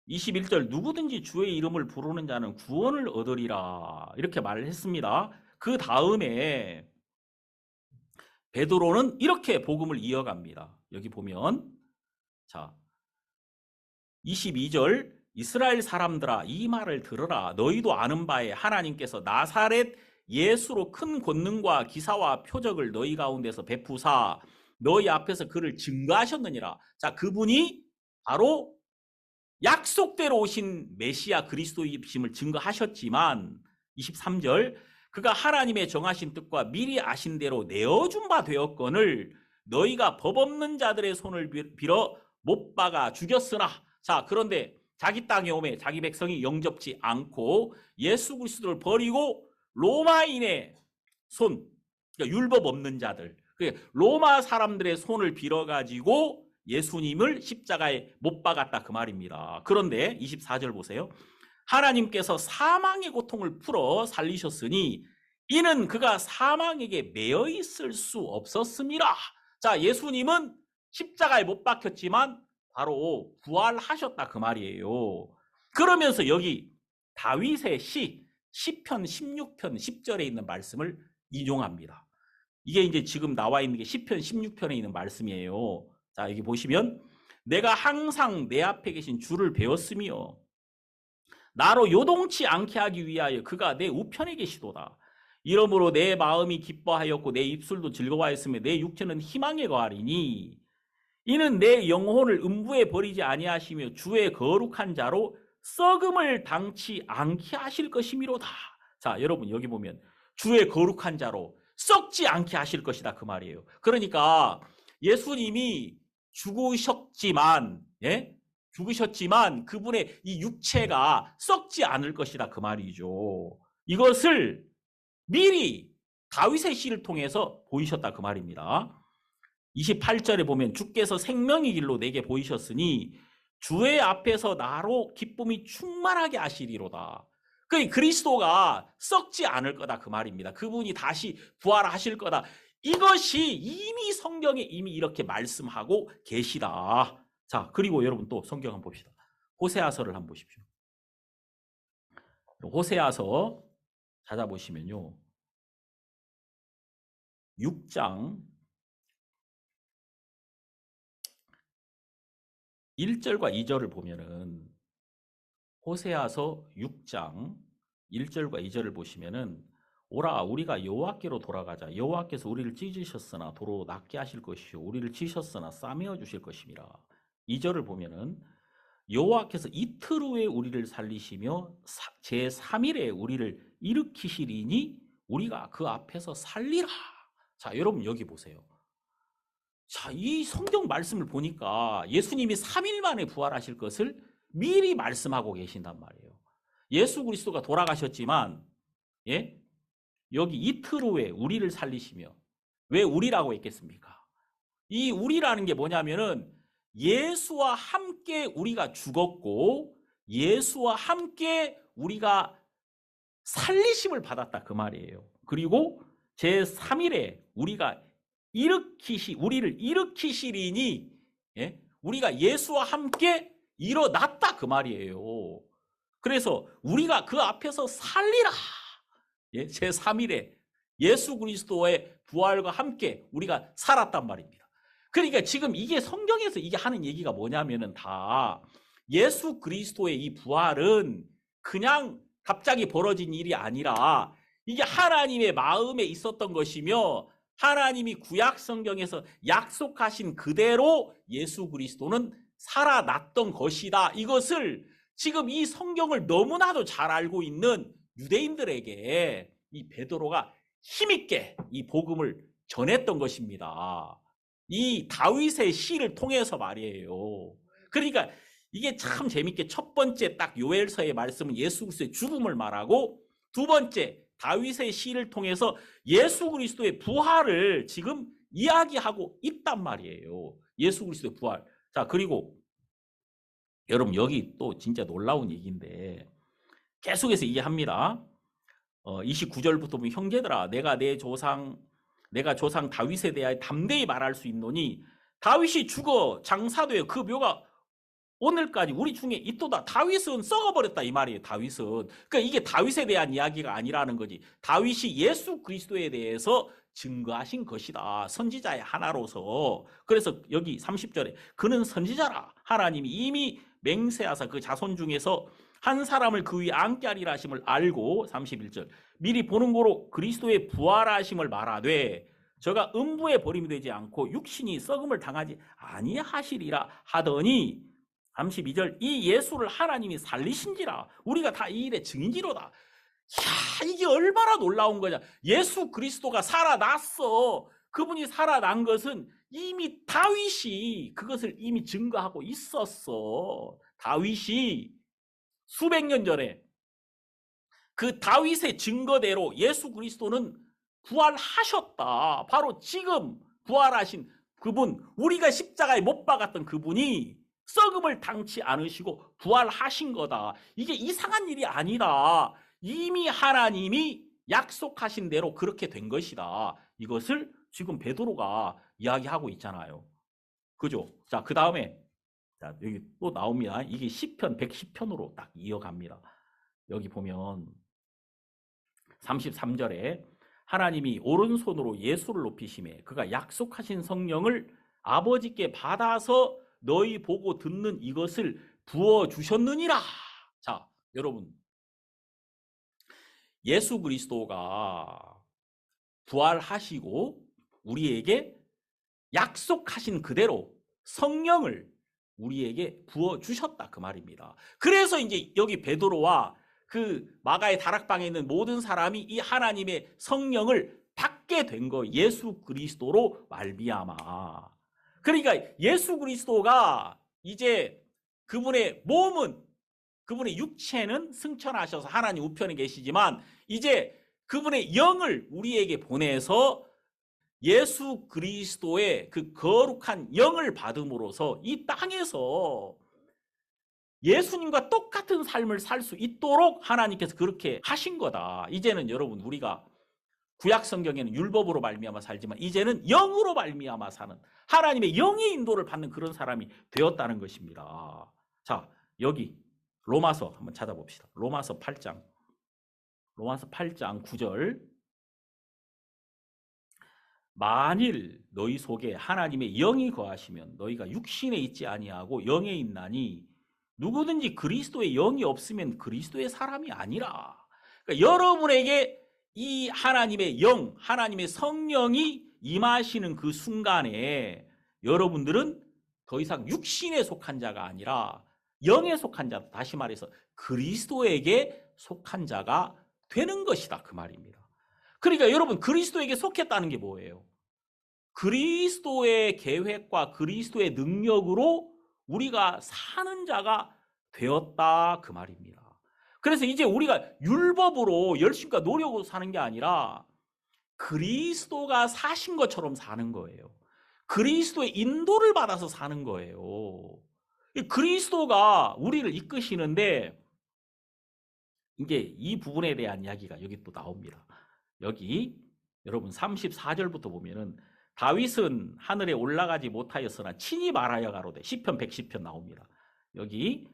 21절, 누구든지 주의 이름을 부르는 자는 구원을 얻으리라, 이렇게 말을 했습니다. 그 다음에 베드로는 이렇게 복음을 이어갑니다. 여기 보면, 자, 22절, 이스라엘 사람들아 이 말을 들으라. 너희도 아는 바에 하나님께서 나사렛 예수로 큰 권능과 기사와 표적을 너희 가운데서 베푸사 너희 앞에서 그를 증거하셨느니라. 자, 그분이 바로 약속대로 오신 메시아 그리스도이심을 증거하셨지만, 23절, 그가 하나님의 정하신 뜻과 미리 아신 대로 내어준 바 되었거늘 너희가 법 없는 자들의 손을 빌어 못 박아 죽였으나, 자, 그런데 자기 땅에 오매 자기 백성이 영접지 않고 예수 그리스도를 버리고 로마인의 손, 그러니까 율법 없는 자들, 로마 사람들의 손을 빌어가지고 예수님을 십자가에 못 박았다, 그 말입니다. 그런데 24절 보세요. 하나님께서 사망의 고통을 풀어 살리셨으니 이는 그가 사망에게 매여 있을 수 없었습니다. 자, 예수님은 십자가에 못 박혔지만 바로 부활하셨다, 그 말이에요. 그러면서 여기 다윗의 시편 16편 10절에 있는 말씀을 인용합니다. 이게 이제 지금 나와 있는 게 시편 16편에 있는 말씀이에요. 자, 여기 보시면 내가 항상 내 앞에 계신 주를 배웠으며 나로 요동치 않게 하기 위하여 그가 내 우편에 계시도다. 이러므로 내 마음이 기뻐하였고 내 입술도 즐거워하였으며 내 육체는 희망에 거하리니 이는 내 영혼을 음부에 버리지 아니하시며 주의 거룩한 자로 썩음을 당치 않게 하실 것이미로다. 자, 여러분 여기 보면 주의 거룩한 자로 썩지 않게 하실 것이다, 그 말이에요. 그러니까 예수님이 죽으셨지만 그분의 이 육체가 썩지 않을 것이다, 그 말이죠. 이것을 미리 다윗의 시를 통해서 보이셨다, 그 말입니다. 28절에 보면 주께서 생명의 길로 내게 보이셨으니 주의 앞에서 나로 기쁨이 충만하게 하시리로다. 그리스도가 썩지 않을 거다, 그 말입니다. 그분이 다시 부활하실 거다. 이것이 이미 성경에 이미 이렇게 말씀하고 계시다. 자, 그리고 여러분 또 성경 한번 봅시다. 호세아서를 한번 보십시오. 호세아서 찾아보시면요, 6장 1절과 2절을 보면은, 호세아서 6장 1절과 2절을 보시면은, 오라 우리가 여호와께로 돌아가자. 여호와께서 우리를 찢으셨으나 도로 낫게 하실 것이요 우리를 치셨으나 싸매어 주실 것입니다. 2절을 보면은 여호와께서 이틀 후에 우리를 살리시며 제3일에 우리를 일으키시리니 우리가 그 앞에서 살리라. 자, 여러분 여기 보세요. 자, 이 성경 말씀을 보니까 예수님이 3일 만에 부활하실 것을 미리 말씀하고 계신단 말이에요. 예수 그리스도가 돌아가셨지만 예? 여기 이틀 후에 우리를 살리시며, 왜 우리라고 했겠습니까? 이 우리라는 게 뭐냐면은 예수와 함께 우리가 죽었고 예수와 함께 우리가 살리심을 받았다 그 말이에요. 그리고 제3일에 우리를 일으키시리니, 예? 우리가 예수와 함께 일어났다 그 말이에요. 그래서 우리가 그 앞에서 살리라. 예? 제3일에 예수 그리스도의 부활과 함께 우리가 살았단 말입니다. 그러니까 지금 이게 성경에서 이게 하는 얘기가 뭐냐면은 다 예수 그리스도의 이 부활은 그냥 갑자기 벌어진 일이 아니라 이게 하나님의 마음에 있었던 것이며 하나님이 구약 성경에서 약속하신 그대로 예수 그리스도는 살아났던 것이다. 이것을 지금 이 성경을 너무나도 잘 알고 있는 유대인들에게 이 베드로가 힘있게 이 복음을 전했던 것입니다. 이 다윗의 시를 통해서 말이에요. 그러니까 이게 참 재밌게 첫 번째 딱 요엘서의 말씀은 예수 그리스도의 죽음을 말하고, 두 번째 다윗의 시를 통해서 예수 그리스도의 부활을 지금 이야기하고 있단 말이에요. 예수 그리스도의 부활. 자, 그리고 여러분 여기 또 진짜 놀라운 얘기인데 계속해서 얘기합니다. 29절부터 보면 형제들아 내가 조상 다윗에 대하여 담대히 말할 수 있노니 다윗이 죽어 장사되어 그 묘가 오늘까지 우리 중에 있도다. 다윗은 썩어버렸다 이 말이에요. 다윗은. 그러니까 이게 다윗에 대한 이야기가 아니라는 거지. 다윗이 예수 그리스도에 대해서 증거하신 것이다. 선지자의 하나로서. 그래서 여기 30절에 그는 선지자라. 하나님이 이미 맹세하사 그 자손 중에서 한 사람을 그 위에 앉게 하리라 하심을 알고, 31절 미리 보는 고로 그리스도의 부활하심을 말하되 저가 음부에 버림이 되지 않고 육신이 썩음을 당하지 아니하시리라 하더니, 32절 이 예수를 하나님이 살리신지라 우리가 다 이 일의 증인이로다. 야, 이게 얼마나 놀라운 거냐. 예수 그리스도가 살아났어. 그분이 살아난 것은 이미 다윗이 그것을 이미 증거하고 있었어. 다윗이 수백 년 전에 그 다윗의 증거대로 예수 그리스도는 부활하셨다. 바로 지금 부활하신 그분, 우리가 십자가에 못 박았던 그분이 썩음을 당치 않으시고 부활하신 거다. 이게 이상한 일이 아니다. 이미 하나님이 약속하신 대로 그렇게 된 것이다. 이것을 지금 베드로가 이야기하고 있잖아요. 그죠? 자, 그 다음에 여기 또 나옵니다. 이게 시편 110편으로 딱 이어갑니다. 여기 보면 33절에 하나님이 오른손으로 예수를 높이시매 그가 약속하신 성령을 아버지께 받아서 너희 보고 듣는 이것을 부어주셨느니라. 자, 여러분 예수 그리스도가 부활하시고 우리에게 약속하신 그대로 성령을 우리에게 부어주셨다 그 말입니다. 그래서 이제 여기 베드로와 그 마가의 다락방에 있는 모든 사람이 이 하나님의 성령을 받게 된 거, 예수 그리스도로 말미암아. 그러니까 예수 그리스도가 이제 그분의 몸은, 그분의 육체는 승천하셔서 하나님 우편에 계시지만 이제 그분의 영을 우리에게 보내서 예수 그리스도의 그 거룩한 영을 받음으로써 이 땅에서 예수님과 똑같은 삶을 살 수 있도록 하나님께서 그렇게 하신 거다. 이제는 여러분 우리가 구약 성경에는 율법으로 말미암아 살지만 이제는 영으로 말미암아 사는, 하나님의 영의 인도를 받는 그런 사람이 되었다는 것입니다. 자, 여기 로마서 한번 찾아봅시다. 로마서 8장 9절 만일 너희 속에 하나님의 영이 거하시면 너희가 육신에 있지 아니하고 영에 있나니 누구든지 그리스도의 영이 없으면 그리스도의 사람이 아니라. 그러니까 여러분에게 이 하나님의 영, 하나님의 성령이 임하시는 그 순간에 여러분들은 더 이상 육신에 속한 자가 아니라 영에 속한 자, 다시 말해서 그리스도에게 속한 자가 되는 것이다 그 말입니다. 그러니까 여러분 그리스도에게 속했다는 게 뭐예요? 그리스도의 계획과 그리스도의 능력으로 우리가 사는 자가 되었다 그 말입니다. 그래서 이제 우리가 율법으로 열심과 노력으로 사는 게 아니라 그리스도가 사신 것처럼 사는 거예요. 그리스도의 인도를 받아서 사는 거예요. 그리스도가 우리를 이끄시는데 이제 이 부분에 대한 이야기가 여기 또 나옵니다. 여기 여러분 34절부터 보면은 다윗은 하늘에 올라가지 못하였으나 친히 말하여 가로되 시편 110편 나옵니다. 여기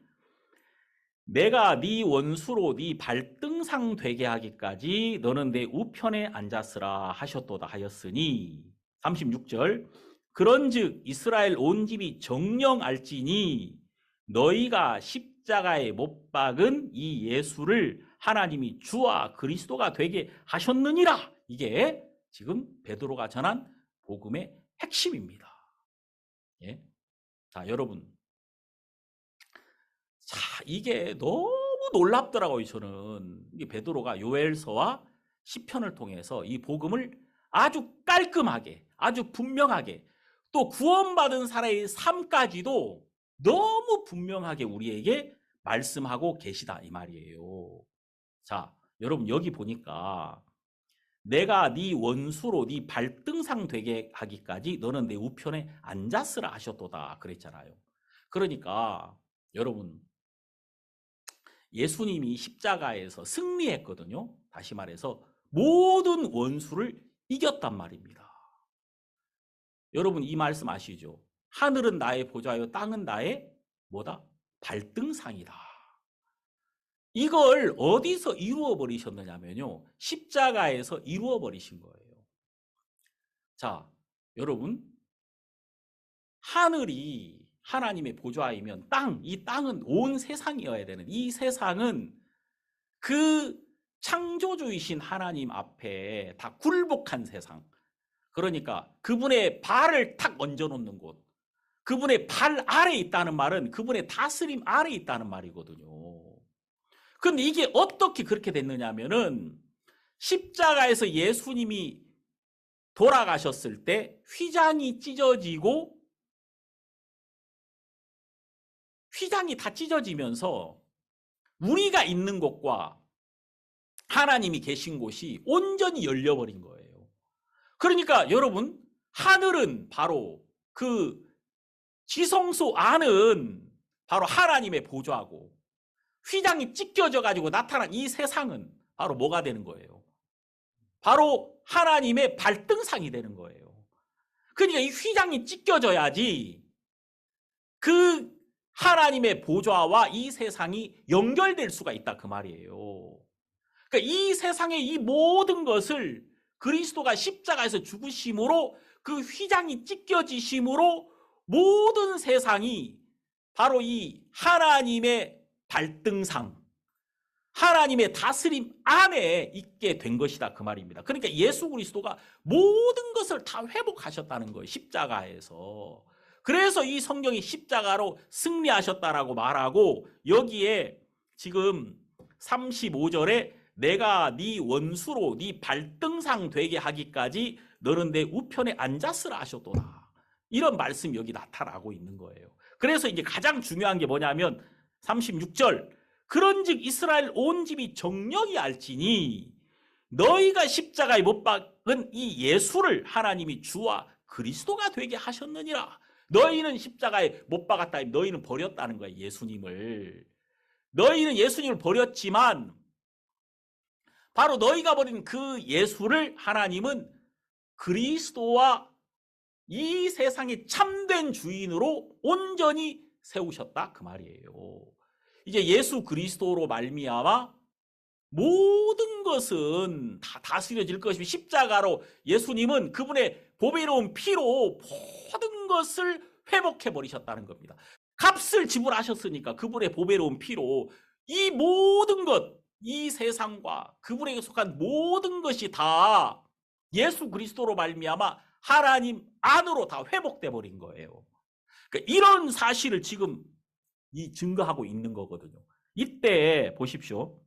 내가 네 원수로 네 발등상 되게 하기까지 너는 내 우편에 앉았으라 하셨도다 하였으니 36절 그런즉 이스라엘 온 집이 정령 알지니 너희가 십자가에 못 박은 이 예수를 하나님이 주와 그리스도가 되게 하셨느니라. 이게 지금 베드로가 전한 복음의 핵심입니다. 예? 자, 여러분. 자, 이게 너무 놀랍더라고요, 저는. 이게 베드로가 요엘서와 시편을 통해서 이 복음을 아주 깔끔하게, 아주 분명하게, 또 구원받은 사람의 삶까지도 너무 분명하게 우리에게 말씀하고 계시다 이 말이에요. 자, 여러분 여기 보니까 내가 네 원수로 네 발등상 되게 하기까지 너는 내 우편에 앉았으라 하셨도다 그랬잖아요. 그러니까 여러분 예수님이 십자가에서 승리했거든요. 다시 말해서 모든 원수를 이겼단 말입니다. 여러분 이 말씀 아시죠? 하늘은 나의 보좌요 땅은 나의 뭐다? 발등상이다. 이걸 어디서 이루어 버리셨느냐면요. 십자가에서 이루어 버리신 거예요. 자, 여러분 하늘이 하나님의 보좌이면 이 땅은 온 세상이어야 되는 이 세상은 그 창조주이신 하나님 앞에 다 굴복한 세상. 그러니까 그분의 발을 탁 얹어놓는 곳. 그분의 발 아래에 있다는 말은 그분의 다스림 아래에 있다는 말이거든요. 근데 이게 어떻게 그렇게 됐느냐 하면은 십자가에서 예수님이 돌아가셨을 때 휘장이 찢어지고 휘장이 다 찢어지면서 우리가 있는 곳과 하나님이 계신 곳이 온전히 열려버린 거예요. 그러니까 여러분 하늘은 바로 그 지성소 안은 바로 하나님의 보좌고 휘장이 찢겨져 가지고 나타난 이 세상은 바로 뭐가 되는 거예요? 바로 하나님의 발등상이 되는 거예요. 그러니까 이 휘장이 찢겨져야지 그 하나님의 보좌와 이 세상이 연결될 수가 있다 그 말이에요. 그러니까 이 세상의 이 모든 것을 그리스도가 십자가에서 죽으심으로 그 휘장이 찢겨지심으로 모든 세상이 바로 이 하나님의 발등상, 하나님의 다스림 안에 있게 된 것이다 그 말입니다. 그러니까 예수 그리스도가 모든 것을 다 회복하셨다는 거예요. 십자가에서. 그래서 이 성경이 십자가로 승리하셨다라고 말하고 여기에 지금 35절에 내가 네 원수로 네 발등상 되게 하기까지 너는 내 우편에 앉았으라 하셨도다. 이런 말씀이 여기 나타나고 있는 거예요. 그래서 이제 가장 중요한 게 뭐냐면 36절 그런즉 이스라엘 온 집이 정령이 알지니 너희가 십자가에 못 박은 이 예수를 하나님이 주와 그리스도가 되게 하셨느니라. 너희는 십자가에 못 박았다. 너희는 버렸다는 거야. 예수님을. 너희는 예수님을 버렸지만 바로 너희가 버린 그 예수를 하나님은 그리스도와 이 세상의 참된 주인으로 온전히 세우셨다 그 말이에요. 이제 예수 그리스도로 말미암아 모든 것은 다 다스려질 것이며 십자가로 예수님은 그분의 보배로운 피로 모든 것을 회복해 버리셨다는 겁니다. 값을 지불하셨으니까 그분의 보배로운 피로 이 모든 것, 이 세상과 그분에게 속한 모든 것이 다 예수 그리스도로 말미암아 하나님 안으로 다 회복돼 버린 거예요. 그러니까 이런 사실을 지금 증거하고 있는 거거든요. 이때 보십시오.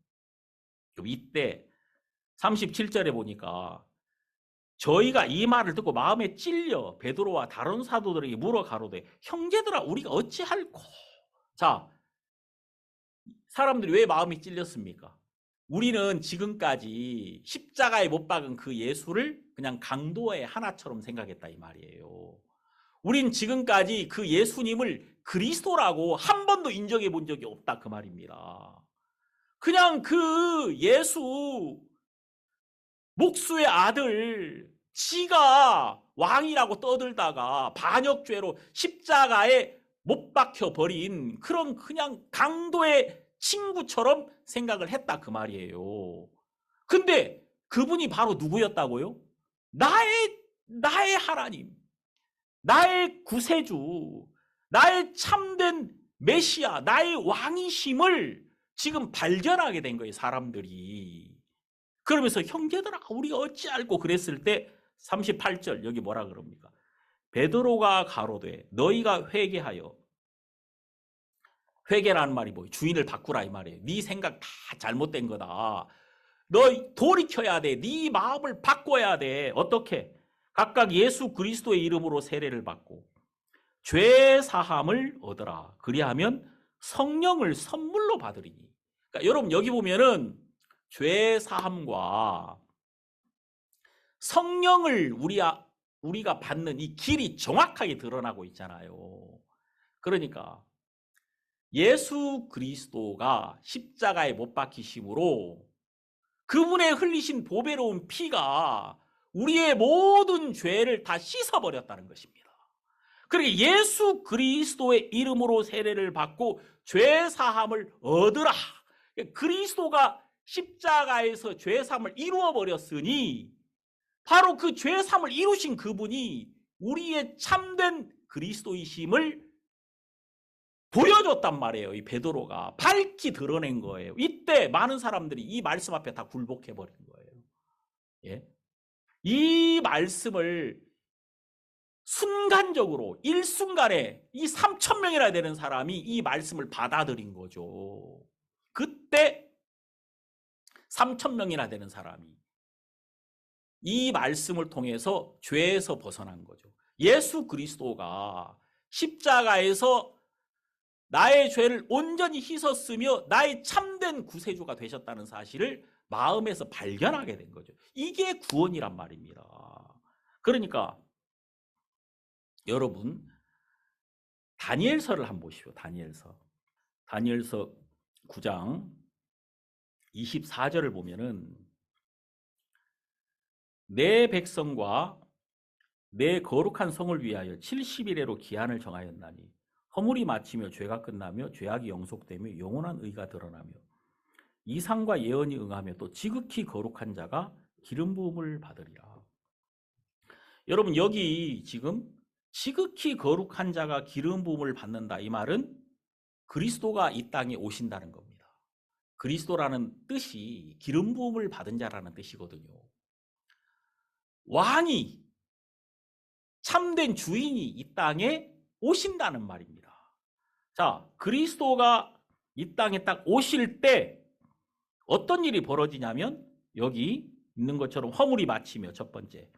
이때 37절에 보니까 저희가 이 말을 듣고 마음에 찔려 베드로와 다른 사도들에게 물어 가로되 형제들아 우리가 어찌할꼬. 자, 사람들이 왜 마음이 찔렸습니까? 우리는 지금까지 십자가에 못 박은 그 예수를 그냥 강도의 하나처럼 생각했다 이 말이에요. 우린 지금까지 그 예수님을 그리스도라고 한 번도 인정해 본 적이 없다 그 말입니다. 그냥 그 예수 목수의 아들 지가 왕이라고 떠들다가 반역죄로 십자가에 못 박혀버린 그런 그냥 강도의 친구처럼 생각을 했다 그 말이에요. 근데 그분이 바로 누구였다고요? 나의 하나님, 나의 구세주, 나의 참된 메시아, 나의 왕이심을 지금 발견하게 된 거예요, 사람들이. 그러면서 형제들아 우리가 어찌 알고 그랬을 때 38절 여기 뭐라 그럽니까? 베드로가 가로되 너희가 회개하여, 회개라는 말이 뭐예요? 주인을 바꾸라 이 말이에요. 네 생각 다 잘못된 거다. 너 돌이켜야 돼. 네 마음을 바꿔야 돼. 어떻게? 각각 예수 그리스도의 이름으로 세례를 받고 죄 사함을 얻으라. 그리하면 성령을 선물로 받으리니. 그러니까 여러분 여기 보면은 죄 사함과 성령을 우리가 받는 이 길이 정확하게 드러나고 있잖아요. 그러니까 예수 그리스도가 십자가에 못 박히심으로 그분의 흘리신 보배로운 피가 우리의 모든 죄를 다 씻어버렸다는 것입니다. 그러니까 예수 그리스도의 이름으로 세례를 받고 죄 사함을 얻으라. 그리스도가 십자가에서 죄 사함을 이루어 버렸으니 바로 그 죄 사함을 이루신 그분이 우리의 참된 그리스도이심을 보여줬단 말이에요. 이 베드로가 밝히 드러낸 거예요. 이때 많은 사람들이 이 말씀 앞에 다 굴복해 버린 거예요. 예? 이 말씀을 순간적으로 일순간에 이 3,000명이나 되는 사람이 이 말씀을 받아들인 거죠. 그때 3,000명이나 되는 사람이 이 말씀을 통해서 죄에서 벗어난 거죠. 예수 그리스도가 십자가에서 나의 죄를 온전히 씻었으며 나의 참된 구세주가 되셨다는 사실을 마음에서 발견하게 된 거죠. 이게 구원이란 말입니다. 그러니까 여러분 다니엘서를 한번 보시오. 다니엘서 9장 24절을 보면은 내 백성과 내 거룩한 성을 위하여 70일에로 기한을 정하였나니 허물이 마치며 죄가 끝나며 죄악이 영속되며 영원한 의가 드러나며 이상과 예언이 응하며 또 지극히 거룩한 자가 기름 부음을 받으리라. 여러분 여기 지금 지극히 거룩한 자가 기름 부음을 받는다 이 말은 그리스도가 이 땅에 오신다는 겁니다. 그리스도라는 뜻이 기름 부음을 받은 자라는 뜻이거든요. 왕이 참된 주인이 이 땅에 오신다는 말입니다. 자, 그리스도가 이 땅에 딱 오실 때 어떤 일이 벌어지냐면 여기 있는 것처럼 허물이 마치며 첫 번째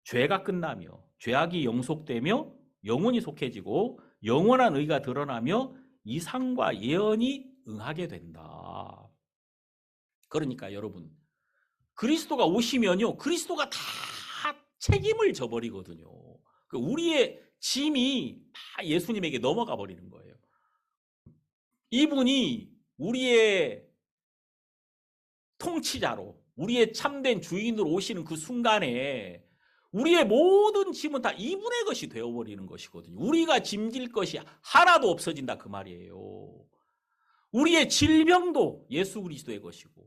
죄가 끝나며 죄악이 영속되며 영혼이 속해지고 영원한 의가 드러나며 이상과 예언이 응하게 된다. 그러니까 여러분 그리스도가 오시면요 그리스도가 다 책임을 져버리거든요. 우리의 짐이 다 예수님에게 넘어가 버리는 거예요. 이분이 우리의 통치자로 우리의 참된 주인으로 오시는 그 순간에 우리의 모든 짐은 다 이분의 것이 되어버리는 것이거든요. 우리가 짐질 것이 하나도 없어진다 그 말이에요. 우리의 질병도 예수 그리스도의 것이고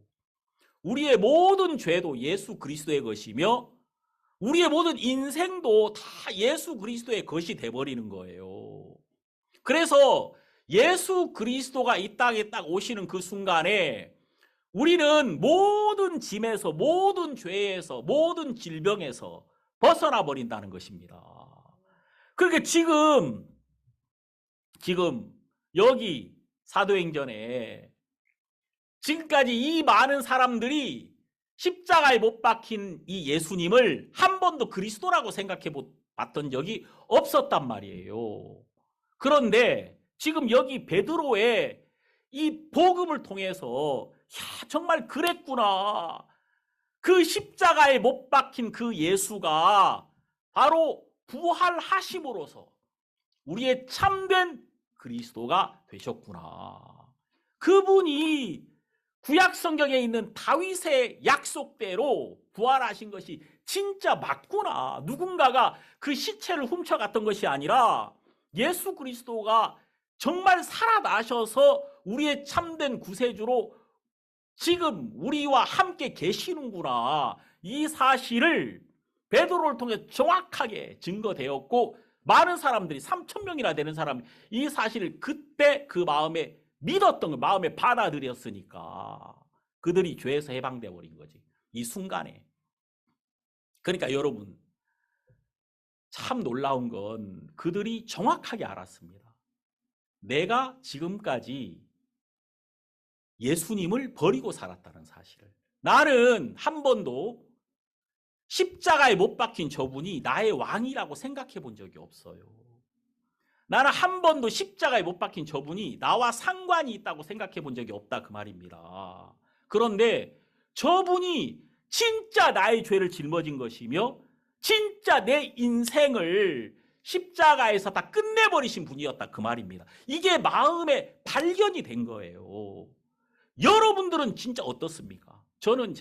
우리의 모든 죄도 예수 그리스도의 것이며 우리의 모든 인생도 다 예수 그리스도의 것이 돼버리는 거예요. 그래서 예수 그리스도가 이 땅에 딱 오시는 그 순간에 우리는 모든 짐에서 모든 죄에서 모든 질병에서 벗어나 버린다는 것입니다. 그러니까 지금 지금 여기 사도행전에 지금까지 이 많은 사람들이 십자가에 못 박힌 이 예수님을 한 번도 그리스도라고 생각해 봤던 적이 없었단 말이에요. 그런데 지금 여기 베드로의 이 복음을 통해서 야, 정말 그랬구나. 그 십자가에 못 박힌 그 예수가 바로 부활하심으로써 우리의 참된 그리스도가 되셨구나. 그분이 구약 성경에 있는 다윗의 약속대로 부활하신 것이 진짜 맞구나. 누군가가 그 시체를 훔쳐갔던 것이 아니라 예수 그리스도가 정말 살아나셔서 우리의 참된 구세주로 지금 우리와 함께 계시는구나. 이 사실을 베드로를 통해 정확하게 증거되었고 많은 사람들이 3,000명이나 되는 사람이 이 사실을 그때 그 마음에 믿었던 거 마음에 받아들였으니까 그들이 죄에서 해방되어 버린 거지. 이 순간에. 그러니까 여러분 참 놀라운 건 그들이 정확하게 알았습니다. 내가 지금까지 예수님을 버리고 살았다는 사실을. 나는 한 번도 십자가에 못 박힌 저분이 나의 왕이라고 생각해 본 적이 없어요. 나는 한 번도 십자가에 못 박힌 저분이 나와 상관이 있다고 생각해 본 적이 없다 그 말입니다. 그런데 저분이 진짜 나의 죄를 짊어진 것이며 진짜 내 인생을 십자가에서 다 끝내버리신 분이었다 그 말입니다. 이게 마음에 발견이 된 거예요. 여러분들은 진짜 어떻습니까? 저는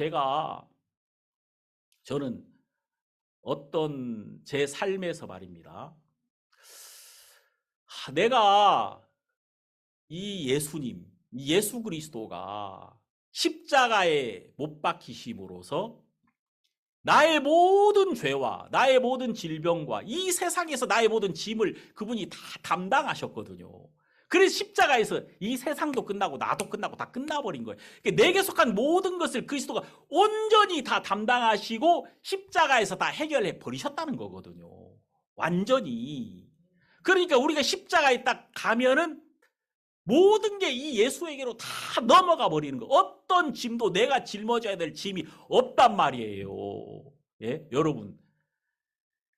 어떤 제 삶에서 말입니다. 내가 이 예수님, 예수 그리스도가 십자가에 못 박히심으로써 나의 모든 죄와 나의 모든 질병과 이 세상에서 나의 모든 짐을 그분이 다 담당하셨거든요. 그래서 십자가에서 이 세상도 끝나고 나도 끝나고 다 끝나버린 거예요. 그러니까 내게 속한 모든 것을 그리스도가 온전히 다 담당하시고 십자가에서 다 해결해 버리셨다는 거거든요. 완전히. 그러니까 우리가 십자가에 딱 가면은 모든 게 이 예수에게로 다 넘어가 버리는 거. 어떤 짐도 내가 짊어져야 될 짐이 없단 말이에요. 예? 여러분.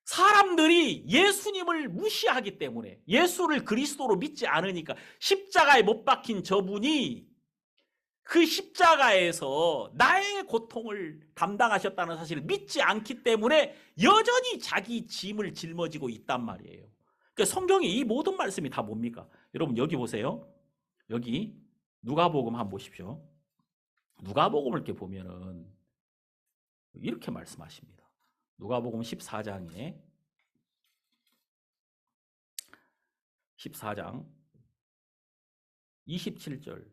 사람들이 예수님을 무시하기 때문에 예수를 그리스도로 믿지 않으니까 십자가에 못 박힌 저분이 그 십자가에서 나의 고통을 담당하셨다는 사실을 믿지 않기 때문에 여전히 자기 짐을 짊어지고 있단 말이에요. 그러니까 성경에 이 모든 말씀이 다 뭡니까? 여러분 여기 보세요. 여기 누가복음 한번 보십시오. 누가복음을 이렇게 보면은 이렇게 말씀하십니다. 누가복음 14장 27절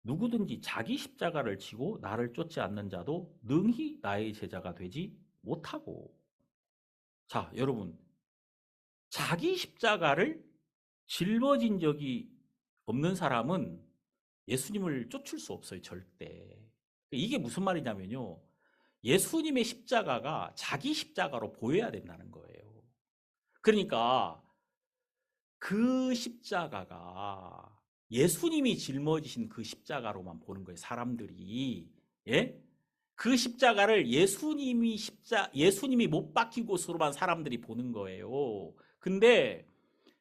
누구든지 자기 십자가를 지고 나를 쫓지 않는 자도 능히 나의 제자가 되지 못하고. 자, 여러분 자기 십자가를 짊어진 적이 없는 사람은 예수님을 쫓을 수 없어요. 절대. 이게 무슨 말이냐면요. 예수님의 십자가가 자기 십자가로 보여야 된다는 거예요. 그러니까 그 십자가가 예수님이 짊어지신 그 십자가로만 보는 거예요. 사람들이. 예? 그 십자가를 예수님이 못 박힌 곳으로만 사람들이 보는 거예요. 근데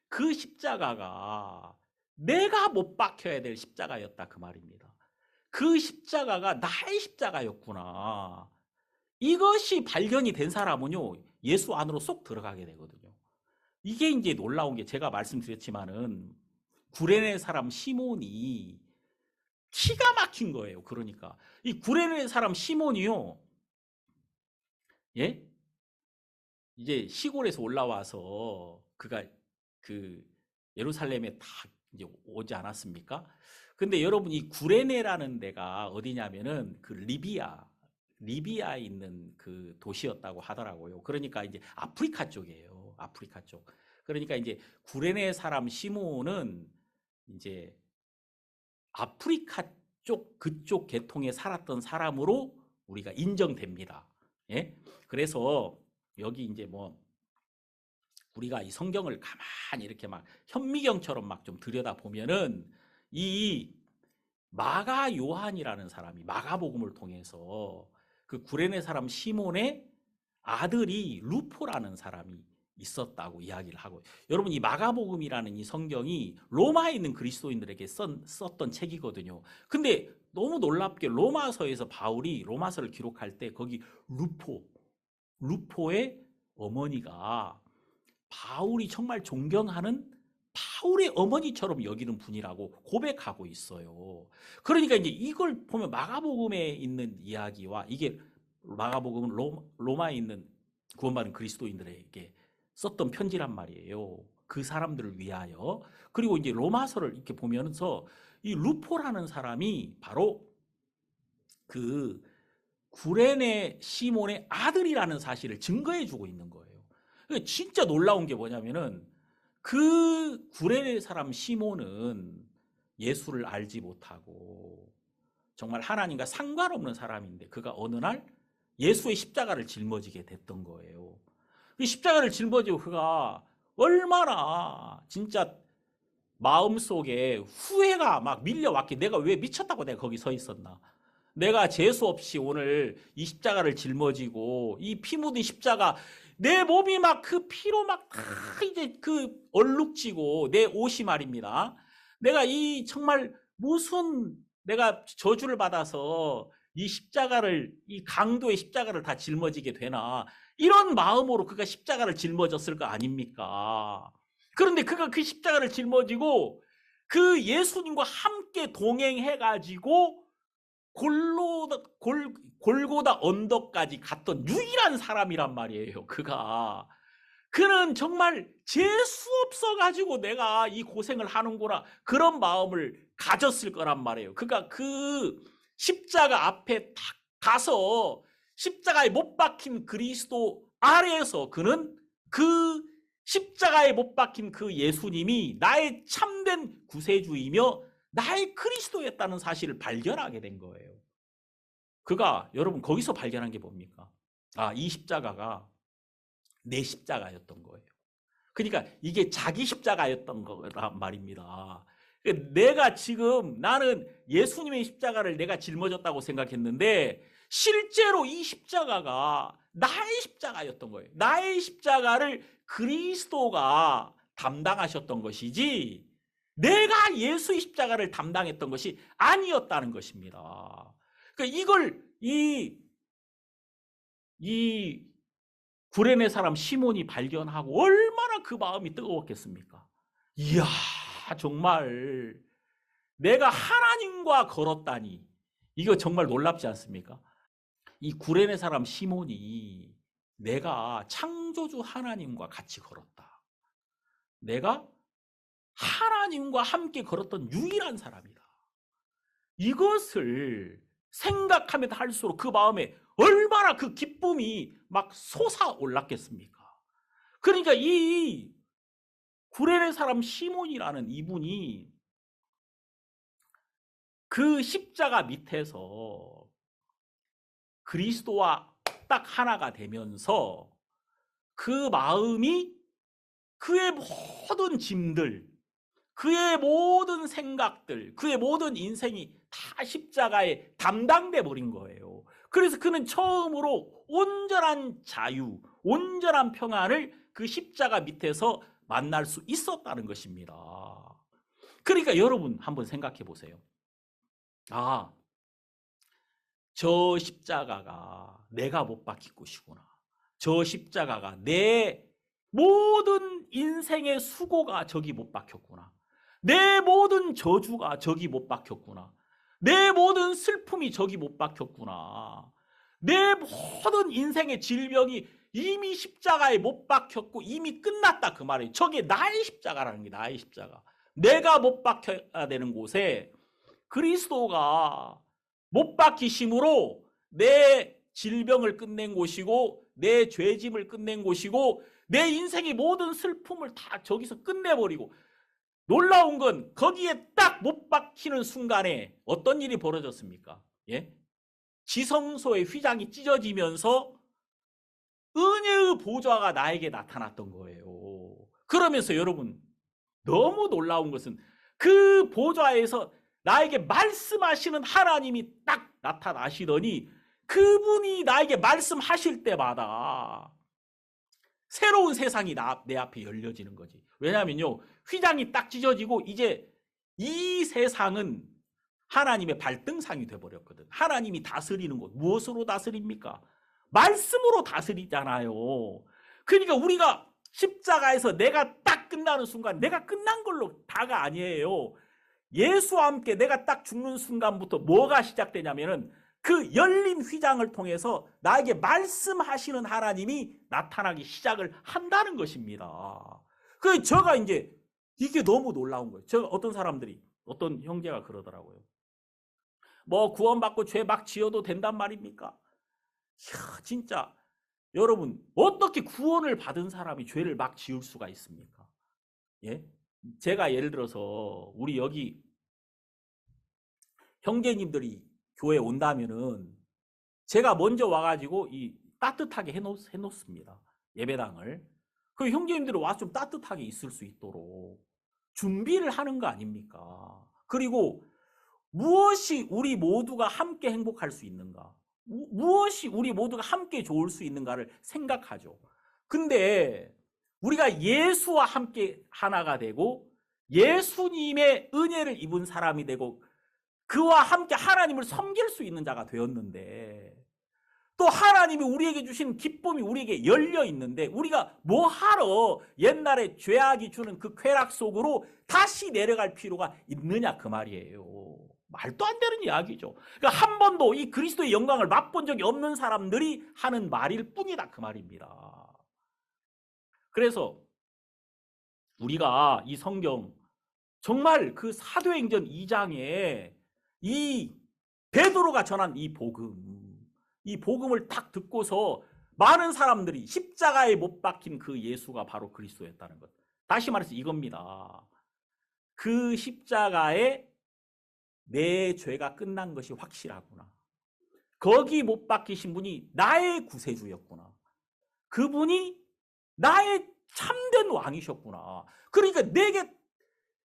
그 십자가가 내가 못 박혀야 될 십자가였다 그 말입니다. 그 십자가가 나의 십자가였구나. 이것이 발견이 된 사람은요, 예수 안으로 쏙 들어가게 되거든요. 이게 이제 놀라운 게 제가 말씀드렸지만은 구레네 사람 시몬이 기가 막힌 거예요. 그러니까 이 구레네 사람 시몬이요, 예? 이제 시골에서 올라와서 그가 그 예루살렘에 다 이제 오지 않았습니까? 근데 여러분 이 구레네라는 데가 어디냐면은 그 리비아에 있는 그 도시였다고 하더라고요. 그러니까 이제 아프리카 쪽이에요. 아프리카 쪽. 그러니까 이제 구레네 사람 시몬은 이제 아프리카 쪽 그쪽 계통에 살았던 사람으로 우리가 인정됩니다. 예? 그래서 여기 이제 뭐 우리가 이 성경을 가만히 이렇게 막 현미경처럼 막 좀 들여다보면은 이 마가 요한이라는 사람이 마가복음을 통해서 그 구레네 사람 시몬의 아들이 루포라는 사람이 있었다고 이야기를 하고, 여러분 이 마가복음이라는 이 성경이 로마에 있는 그리스도인들에게 썼던 책이거든요. 근데 너무 놀랍게 로마서에서 바울이 로마서를 기록할 때 거기 루포의 어머니가 바울이 정말 존경하는 바울의 어머니처럼 여기는 분이라고 고백하고 있어요. 그러니까 이제 이걸 보면 마가복음에 있는 이야기와 이게 마가복음은 로마에 있는 구원받은 그리스도인들에게 썼던 편지란 말이에요. 그 사람들을 위하여. 그리고 이제 로마서를 이렇게 보면서 이 루포라는 사람이 바로 그 구레네 시몬의 아들이라는 사실을 증거해 주고 있는 거예요. 진짜 놀라운 게 뭐냐면은 그 구레네 사람 시몬은 예수를 알지 못하고 정말 하나님과 상관없는 사람인데 그가 어느 날 예수의 십자가를 짊어지게 됐던 거예요. 그 십자가를 짊어지고 그가 얼마나 진짜 마음속에 후회가 막 밀려왔기에 내가 왜 미쳤다고 내가 거기 서 있었나. 내가 재수 없이 오늘 이 십자가를 짊어지고 이 피 묻은 십자가 내 몸이 막 그 피로 막 다 이제 그 얼룩지고 내 옷이 말입니다. 내가 이 정말 무슨 내가 저주를 받아서 이 십자가를 이 강도의 십자가를 다 짊어지게 되나 이런 마음으로 그가 십자가를 짊어졌을 거 아닙니까? 그런데 그가 그 십자가를 짊어지고 그 예수님과 함께 동행해가지고 골고다 언덕까지 갔던 유일한 사람이란 말이에요. 그는 정말 재수 없어가지고 내가 이 고생을 하는구나 그런 마음을 가졌을 거란 말이에요. 그가 그 십자가 앞에 딱 가서 십자가에 못 박힌 그리스도 아래에서 그는 그 십자가에 못 박힌 그 예수님이 나의 참된 구세주이며 나의 그리스도였다는 사실을 발견하게 된 거예요. 그가 여러분 거기서 발견한 게 뭡니까? 이 십자가가 내 십자가였던 거예요. 그러니까 이게 자기 십자가였던 거란 말입니다. 내가 지금 나는 예수님의 십자가를 내가 짊어졌다고 생각했는데 실제로 이 십자가가 나의 십자가였던 거예요. 나의 십자가를 그리스도가 담당하셨던 것이지 내가 예수의 십자가를 담당했던 것이 아니었다는 것입니다. 그러니까 이걸 이 구레네 사람 시몬이 발견하고 얼마나 그 마음이 뜨거웠겠습니까? 이야, 정말 내가 하나님과 걸었다니. 이거 정말 놀랍지 않습니까? 이 구레네 사람 시몬이 내가 창조주 하나님과 같이 걸었다. 내가 하나님과 함께 걸었던 유일한 사람이다. 이것을 생각하면 할수록 그 마음에 얼마나 그 기쁨이 막 솟아올랐겠습니까? 그러니까 이 구레네 사람 시몬이라는 이분이 그 십자가 밑에서 그리스도와 딱 하나가 되면서 그 마음이 그의 모든 짐들, 그의 모든 생각들, 그의 모든 인생이 다 십자가에 담당돼 버린 거예요. 그래서 그는 처음으로 온전한 자유, 온전한 평안을 그 십자가 밑에서 만날 수 있었다는 것입니다. 그러니까 여러분 한번 생각해 보세요. 저 십자가가 내가 못 박힐 것이구나. 저 십자가가 내 모든 인생의 수고가 저기 못 박혔구나. 내 모든 저주가 저기 못 박혔구나. 내 모든 슬픔이 저기 못 박혔구나. 내 모든 인생의 질병이 이미 십자가에 못 박혔고 이미 끝났다 그 말이에요. 저게 나의 십자가라는 게 나의 십자가. 내가 못 박혀야 되는 곳에 그리스도가 못 박히심으로 내 질병을 끝낸 곳이고 내 죄짐을 끝낸 곳이고 내 인생의 모든 슬픔을 다 저기서 끝내버리고, 놀라운 건 거기에 딱 못 박히는 순간에 어떤 일이 벌어졌습니까? 예? 지성소의 휘장이 찢어지면서 은혜의 보좌가 나에게 나타났던 거예요. 그러면서 여러분, 너무 놀라운 것은 그 보좌에서 나에게 말씀하시는 하나님이 딱 나타나시더니 그분이 나에게 말씀하실 때마다 새로운 세상이 내 앞에 열려지는 거지. 왜냐하면요, 휘장이 딱 찢어지고 이제 이 세상은 하나님의 발등상이 돼버렸거든. 하나님이 다스리는 것. 무엇으로 다스립니까? 말씀으로 다스리잖아요. 그러니까 우리가 십자가에서 내가 딱 끝나는 순간, 내가 끝난 걸로 다가 아니에요. 예수와 함께 내가 딱 죽는 순간부터 뭐가 시작되냐면은 그 열린 휘장을 통해서 나에게 말씀하시는 하나님이 나타나기 시작을 한다는 것입니다. 그 제가 이제 이게 너무 놀라운 거예요. 제가 어떤 사람들이, 어떤 형제가 그러더라고요. 뭐 구원받고 죄 막 지어도 된단 말입니까? 이야, 진짜 여러분, 어떻게 구원을 받은 사람이 죄를 막 지을 수가 있습니까? 예? 제가 예를 들어서 우리 여기 형제님들이 교회 온다면은 제가 먼저 와가지고 이 따뜻하게 해놓습니다. 예배당을. 그 형제님들이 와서 좀 따뜻하게 있을 수 있도록 준비를 하는 거 아닙니까? 그리고 무엇이 우리 모두가 함께 행복할 수 있는가? 무엇이 우리 모두가 함께 좋을 수 있는가를 생각하죠. 근데 우리가 예수와 함께 하나가 되고 예수님의 은혜를 입은 사람이 되고 그와 함께 하나님을 섬길 수 있는 자가 되었는데 또 하나님이 우리에게 주신 기쁨이 우리에게 열려 있는데 우리가 뭐하러 옛날에 죄악이 주는 그 쾌락 속으로 다시 내려갈 필요가 있느냐 그 말이에요. 말도 안 되는 이야기죠. 그러니까 한 번도 이 그리스도의 영광을 맛본 적이 없는 사람들이 하는 말일 뿐이다 그 말입니다. 그래서 우리가 이 성경 정말 그 사도행전 2장에 이 베드로가 전한 이 복음을 딱 듣고서 많은 사람들이 십자가에 못 박힌 그 예수가 바로 그리스도였다는 것. 다시 말해서 이겁니다. 그 십자가에 내 죄가 끝난 것이 확실하구나. 거기 못 박히신 분이 나의 구세주였구나. 그분이 나의 참된 왕이셨구나. 그러니까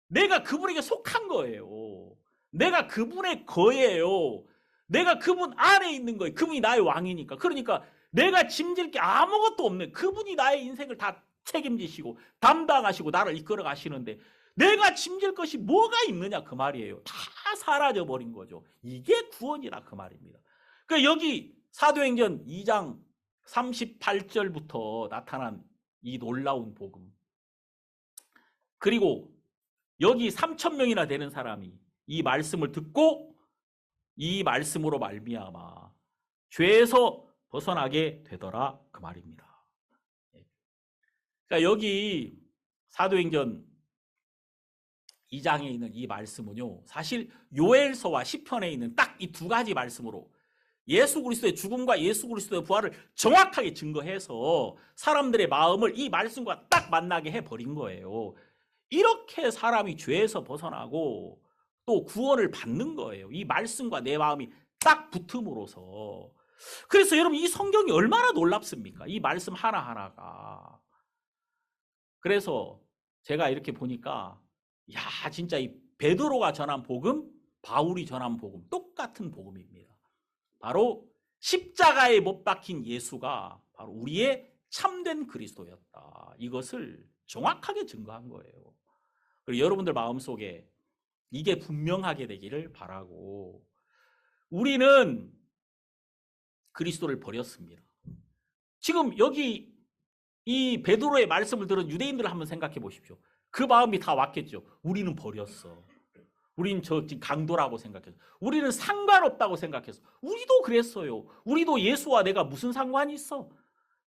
내가 그분에게 속한 거예요. 내가 그분의 거예요. 내가 그분 안에 있는 거예요. 그분이 나의 왕이니까. 그러니까 내가 짐질 게 아무것도 없네. 그분이 나의 인생을 다 책임지시고 담당하시고 나를 이끌어 가시는데 내가 짐질 것이 뭐가 있느냐 그 말이에요. 다 사라져버린 거죠. 이게 구원이라 그 말입니다. 그러니까 여기 사도행전 2장 38절부터 나타난 이 놀라운 복음. 그리고 여기 3,000명이나 되는 사람이 이 말씀을 듣고 이 말씀으로 말미암아 죄에서 벗어나게 되더라 그 말입니다. 그러니까 여기 사도행전 2장에 있는 이 말씀은요, 사실 요엘서와 시편에 있는 딱 이 두 가지 말씀으로 예수 그리스도의 죽음과 예수 그리스도의 부활을 정확하게 증거해서 사람들의 마음을 이 말씀과 딱 만나게 해버린 거예요. 이렇게 사람이 죄에서 벗어나고 또 구원을 받는 거예요. 이 말씀과 내 마음이 딱 붙음으로써. 그래서 여러분 이 성경이 얼마나 놀랍습니까? 이 말씀 하나하나가. 그래서 제가 이렇게 보니까 야 진짜 이 베드로가 전한 복음, 바울이 전한 복음 똑같은 복음입니다. 바로 십자가에 못 박힌 예수가 바로 우리의 참된 그리스도였다. 이것을 정확하게 증거한 거예요. 그리고 여러분들 마음속에 이게 분명하게 되기를 바라고 우리는 그리스도를 버렸습니다. 지금 여기 이 베드로의 말씀을 들은 유대인들을 한번 생각해 보십시오. 그 마음이 다 왔겠죠. 우리는 버렸어. 우리는 저 지금 강도라고 생각했어. 우리는 상관없다고 생각했어. 우리도 그랬어요. 우리도 예수와 내가 무슨 상관이 있어?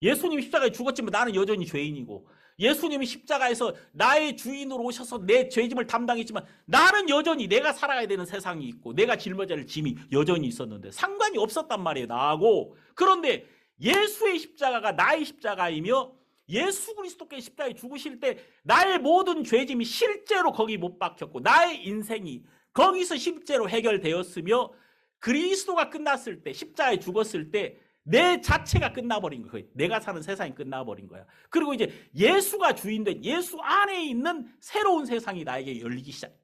예수님이 십자가에 죽었지만 나는 여전히 죄인이고 예수님이 십자가에서 나의 주인으로 오셔서 내 죄짐을 담당했지만 나는 여전히 내가 살아야 되는 세상이 있고 내가 짊어져야 할 짐이 여전히 있었는데 상관이 없었단 말이에요. 나하고. 그런데 예수의 십자가가 나의 십자가이며 예수 그리스도께 십자가에 죽으실 때 나의 모든 죄짐이 실제로 거기 못 박혔고 나의 인생이 거기서 실제로 해결되었으며 그리스도가 끝났을 때 십자가에 죽었을 때 내 자체가 끝나버린 거예요. 내가 사는 세상이 끝나버린 거야. 그리고 이제 예수가 주인된 예수 안에 있는 새로운 세상이 나에게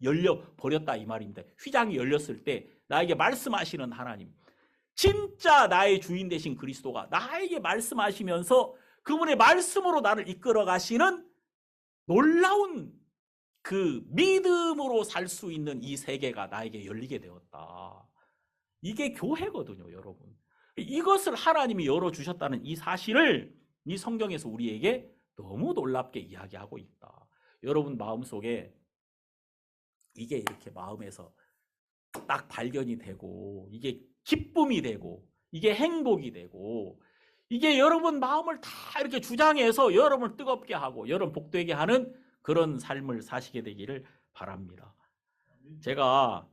열려버렸다 이 말입니다. 휘장이 열렸을 때 나에게 말씀하시는 하나님, 진짜 나의 주인 되신 그리스도가 나에게 말씀하시면서 그분의 말씀으로 나를 이끌어 가시는 놀라운 그 믿음으로 살 수 있는 이 세계가 나에게 열리게 되었다. 이게 교회거든요, 여러분. 이것을 하나님이 열어주셨다는 이 사실을 이 성경에서 우리에게 너무 놀랍게 이야기하고 있다. 여러분 마음속에 이게 이렇게 마음에서 딱 발견이 되고 이게 기쁨이 되고 이게 행복이 되고 이게 여러분 마음을 다 이렇게 주장해서 여러분을 뜨겁게 하고 여러분 복되게 하는 그런 삶을 사시게 되기를 바랍니다. 제가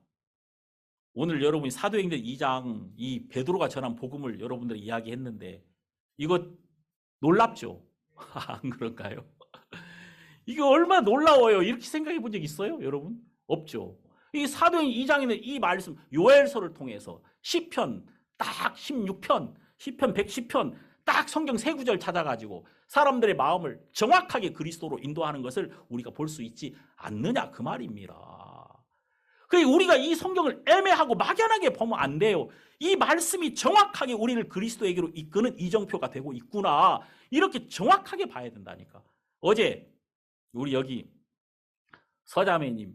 오늘 여러분이 사도행전 2장 이 베드로가 전한 복음을 여러분들이 이야기했는데 이거 놀랍죠? 안 그런가요? 이게 얼마나 놀라워요. 이렇게 생각해 본 적 있어요, 여러분? 없죠. 이 사도행전 2장에는 이 말씀 요엘서를 통해서 시편 딱 16편, 시편 110편 딱 성경 세 구절 찾아가지고 사람들의 마음을 정확하게 그리스도로 인도하는 것을 우리가 볼 수 있지 않느냐 그 말입니다. 우리가 이 성경을 애매하고 막연하게 보면 안 돼요. 이 말씀이 정확하게 우리를 그리스도에게로 이끄는 이정표가 되고 있구나. 이렇게 정확하게 봐야 된다니까. 어제 우리 여기 서자매님이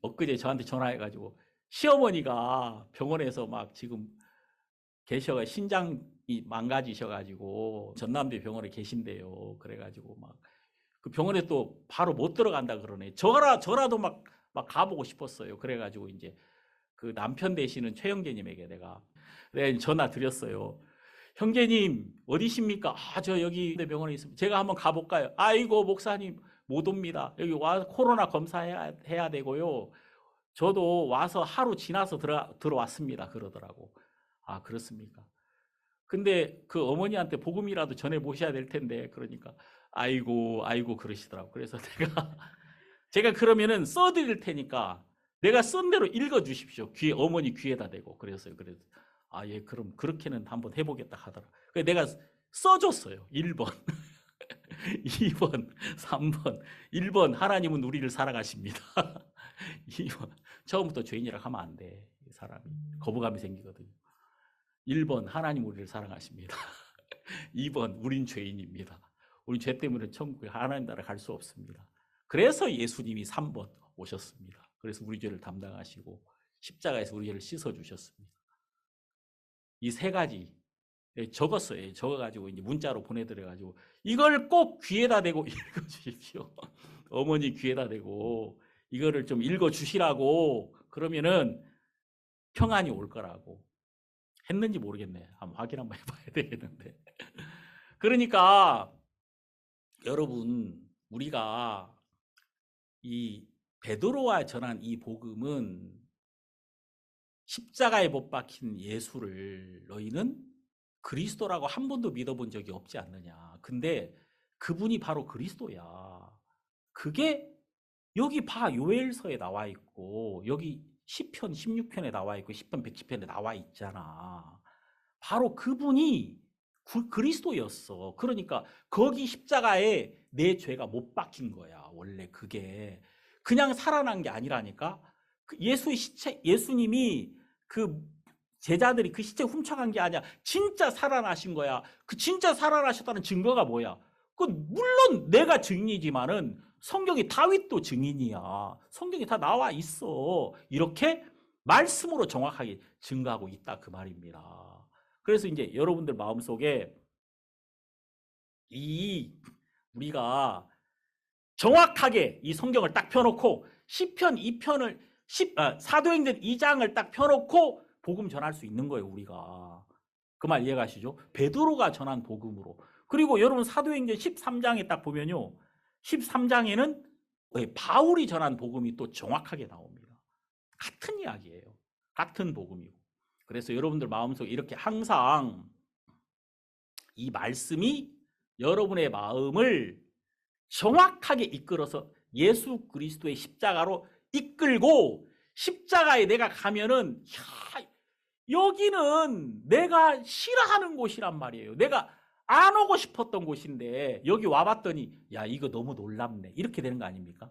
엊그제 저한테 전화해가지고 시어머니가 병원에서 막 지금 계셔가 신장이 망가지셔가지고 전남대 병원에 계신대요. 그래가지고 막 그 병원에 또 바로 못 들어간다 그러네. 저라도 막 가보고 싶었어요. 그래가지고 이제 그 남편 되시는 최형제님에게 내가 전화 드렸어요. 형제님 어디십니까? 저 여기 병원에 있습니다. 제가 한번 가볼까요? 아이고 목사님 못 옵니다. 여기 와서 코로나 검사해야 되고요. 저도 와서 하루 지나서 들어왔습니다. 그러더라고. 아 그렇습니까? 근데 그 어머니한테 복음이라도 전해 보셔야 될 텐데 그러니까 아이고 그러시더라고. 그래서 제가 그러면은 써드릴 테니까 내가 쓴 대로 읽어 주십시오. 어머니 귀에다 대고 그랬어요. 그래서 예 그럼 그렇게는 한번 해보겠다 하더라. 그래서 내가 써줬어요. 1번, 2번, 3번, 1번 하나님은 우리를 사랑하십니다. 2번 처음부터 죄인이라 하면 안 돼. 이 사람이 거부감이 생기거든요. 1번 하나님 우리를 사랑하십니다. 2번 우린 죄인입니다. 우리 죄 때문에 천국에 하나님 나라 갈 수 없습니다. 그래서 예수님이 3번 오셨습니다. 그래서 우리 죄를 담당하시고 십자가에서 우리 죄를 씻어주셨습니다. 이 세 가지 적었어요. 적어가지고 이제 문자로 보내드려가지고 이걸 꼭 귀에다 대고 읽어주십시오. 어머니 귀에다 대고 이거를 좀 읽어주시라고 그러면은 평안이 올 거라고. 했는지 모르겠네. 한번 확인 한번 해봐야 되겠는데. 그러니까 여러분 우리가 이 베드로와 전한 이 복음은 십자가에 못 박힌 예수를 너희는 그리스도라고 한 번도 믿어본 적이 없지 않느냐. 근데 그분이 바로 그리스도야. 그게 여기 요엘서에 나와 있고 여기 시편 16편에 나와 있고 시편 110편에 나와 있잖아. 바로 그분이 그리스도였어. 그러니까 거기 십자가에 내 죄가 못 박힌 거야. 원래 그게 그냥 살아난 게 아니라니까. 예수님이 그 제자들이 그 시체 훔쳐간 게 아니야. 진짜 살아나신 거야. 그 진짜 살아나셨다는 증거가 뭐야? 물론 내가 증인이지만은 성경이 다윗도 증인이야. 성경이 다 나와 있어. 이렇게 말씀으로 정확하게 증거하고 있다 그 말입니다. 그래서 이제 여러분들 마음속에 우리가 정확하게 이 성경을 딱 펴놓고 시편 2편을 사도행전 2장을 딱 펴놓고 복음 전할 수 있는 거예요. 우리가 그 말 이해가시죠? 베드로가 전한 복음으로. 그리고 여러분 사도행전 13장에 딱 보면요, 13장에는 바울이 전한 복음이 또 정확하게 나옵니다. 같은 이야기예요. 같은 복음이고. 그래서 여러분들 마음속에 이렇게 항상 이 말씀이 여러분의 마음을 정확하게 이끌어서 예수 그리스도의 십자가로 이끌고 십자가에 내가 가면은 여기는 내가 싫어하는 곳이란 말이에요. 내가 안 오고 싶었던 곳인데 여기 와봤더니 야 이거 너무 놀랍네. 이렇게 되는 거 아닙니까?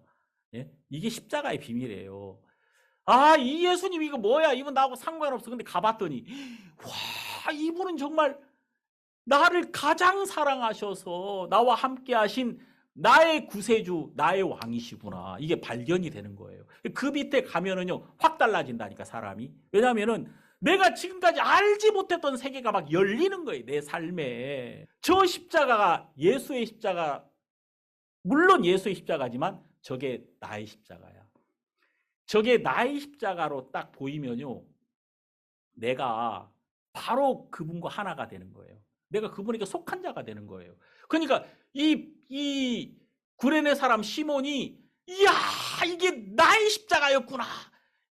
예? 이게 십자가의 비밀이에요. 아, 이 예수님 이거 뭐야? 이분 나하고 상관없어. 근데 가봤더니 와 이분은 정말 나를 가장 사랑하셔서 나와 함께 하신 나의 구세주, 나의 왕이시구나. 이게 발견이 되는 거예요. 그 밑에 가면은요, 확 달라진다니까, 사람이. 왜냐면은 내가 지금까지 알지 못했던 세계가 막 열리는 거예요, 내 삶에. 저 십자가가 예수의 십자가, 물론 예수의 십자가지만 저게 나의 십자가야. 저게 나의 십자가로 딱 보이면요, 내가 바로 그분과 하나가 되는 거예요. 내가 그분에게 속한 자가 되는 거예요. 그러니까 이 구레네 사람 시몬이 이야 이게 나의 십자가였구나.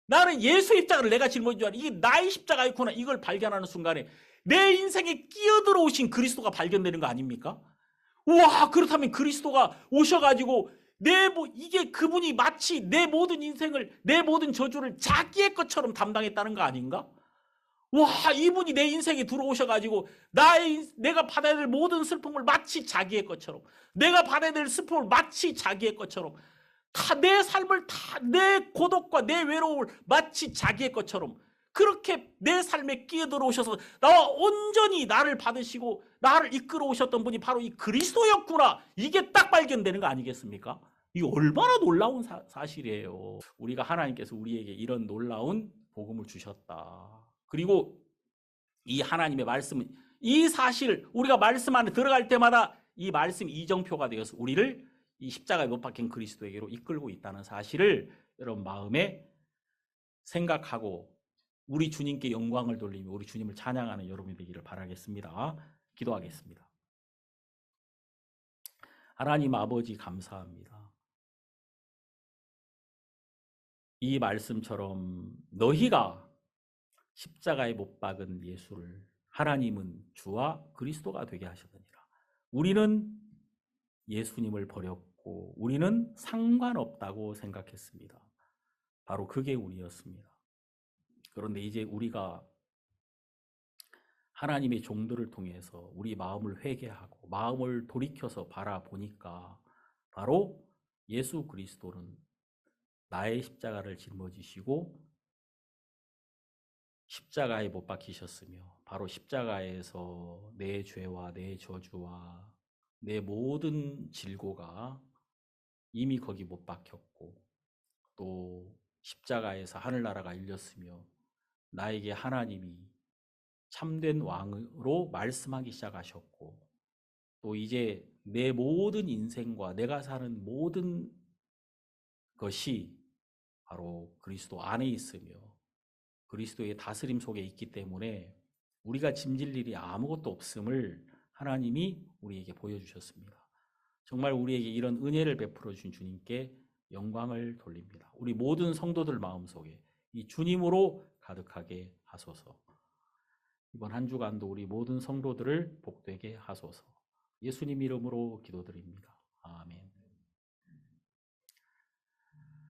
나는 예수의 십자가를 내가 짊어진 줄 알았는데 이게 나의 십자가였구나. 이걸 발견하는 순간에 내 인생에 끼어들어오신 그리스도가 발견되는 거 아닙니까? 우와 그렇다면 그리스도가 오셔가지고 이게 그분이 마치 내 모든 인생을 내 모든 저주를 자기의 것처럼 담당했다는 거 아닌가? 와 이분이 내 인생에 들어오셔가지고 내가 받아야 될 모든 슬픔을 마치 자기의 것처럼 내가 받아야 될 슬픔을 마치 자기의 것처럼 다 내 삶을 다 내 고독과 내 외로움을 마치 자기의 것처럼 그렇게 내 삶에 끼어들어 오셔서 나와 온전히 나를 받으시고 나를 이끌어 오셨던 분이 바로 이 그리스도였구나. 이게 딱 발견되는 거 아니겠습니까? 이게 얼마나 놀라운 사실이에요. 우리가 하나님께서 우리에게 이런 놀라운 복음을 주셨다. 그리고 이 하나님의 말씀은 이 사실 우리가 말씀 안에 들어갈 때마다 이 말씀 이정표가 되어서 우리를 이 십자가에 못 박힌 그리스도에게로 이끌고 있다는 사실을 여러분 마음에 생각하고 우리 주님께 영광을 돌리며 우리 주님을 찬양하는 여러분이 되기를 바라겠습니다. 기도하겠습니다. 하나님 아버지 감사합니다. 이 말씀처럼 너희가 십자가에 못 박은 예수를 하나님은 주와 그리스도가 되게 하셨느니라. 우리는 예수님을 버렸고 우리는 상관없다고 생각했습니다. 바로 그게 우리였습니다. 그런데 이제 우리가 하나님의 종들을 통해서 우리 마음을 회개하고 마음을 돌이켜서 바라보니까 바로 예수 그리스도는 나의 십자가를 짊어지시고 십자가에 못 박히셨으며 바로 십자가에서 내 죄와 내 저주와 내 모든 질고가 이미 거기 못 박혔고 또 십자가에서 하늘나라가 열렸으며 나에게 하나님이 참된 왕으로 말씀하기 시작하셨고 또 이제 내 모든 인생과 내가 사는 모든 것이 바로 그리스도 안에 있으며 그리스도의 다스림 속에 있기 때문에 우리가 짐질 일이 아무것도 없음을 하나님이 우리에게 보여주셨습니다. 정말 우리에게 이런 은혜를 베풀어 주신 주님께 영광을 돌립니다. 우리 모든 성도들 마음속에 이 주님으로 가득하게 하소서. 이번 한 주간도 우리 모든 성도들을 복되게 하소서. 예수님 이름으로 기도드립니다. 아멘.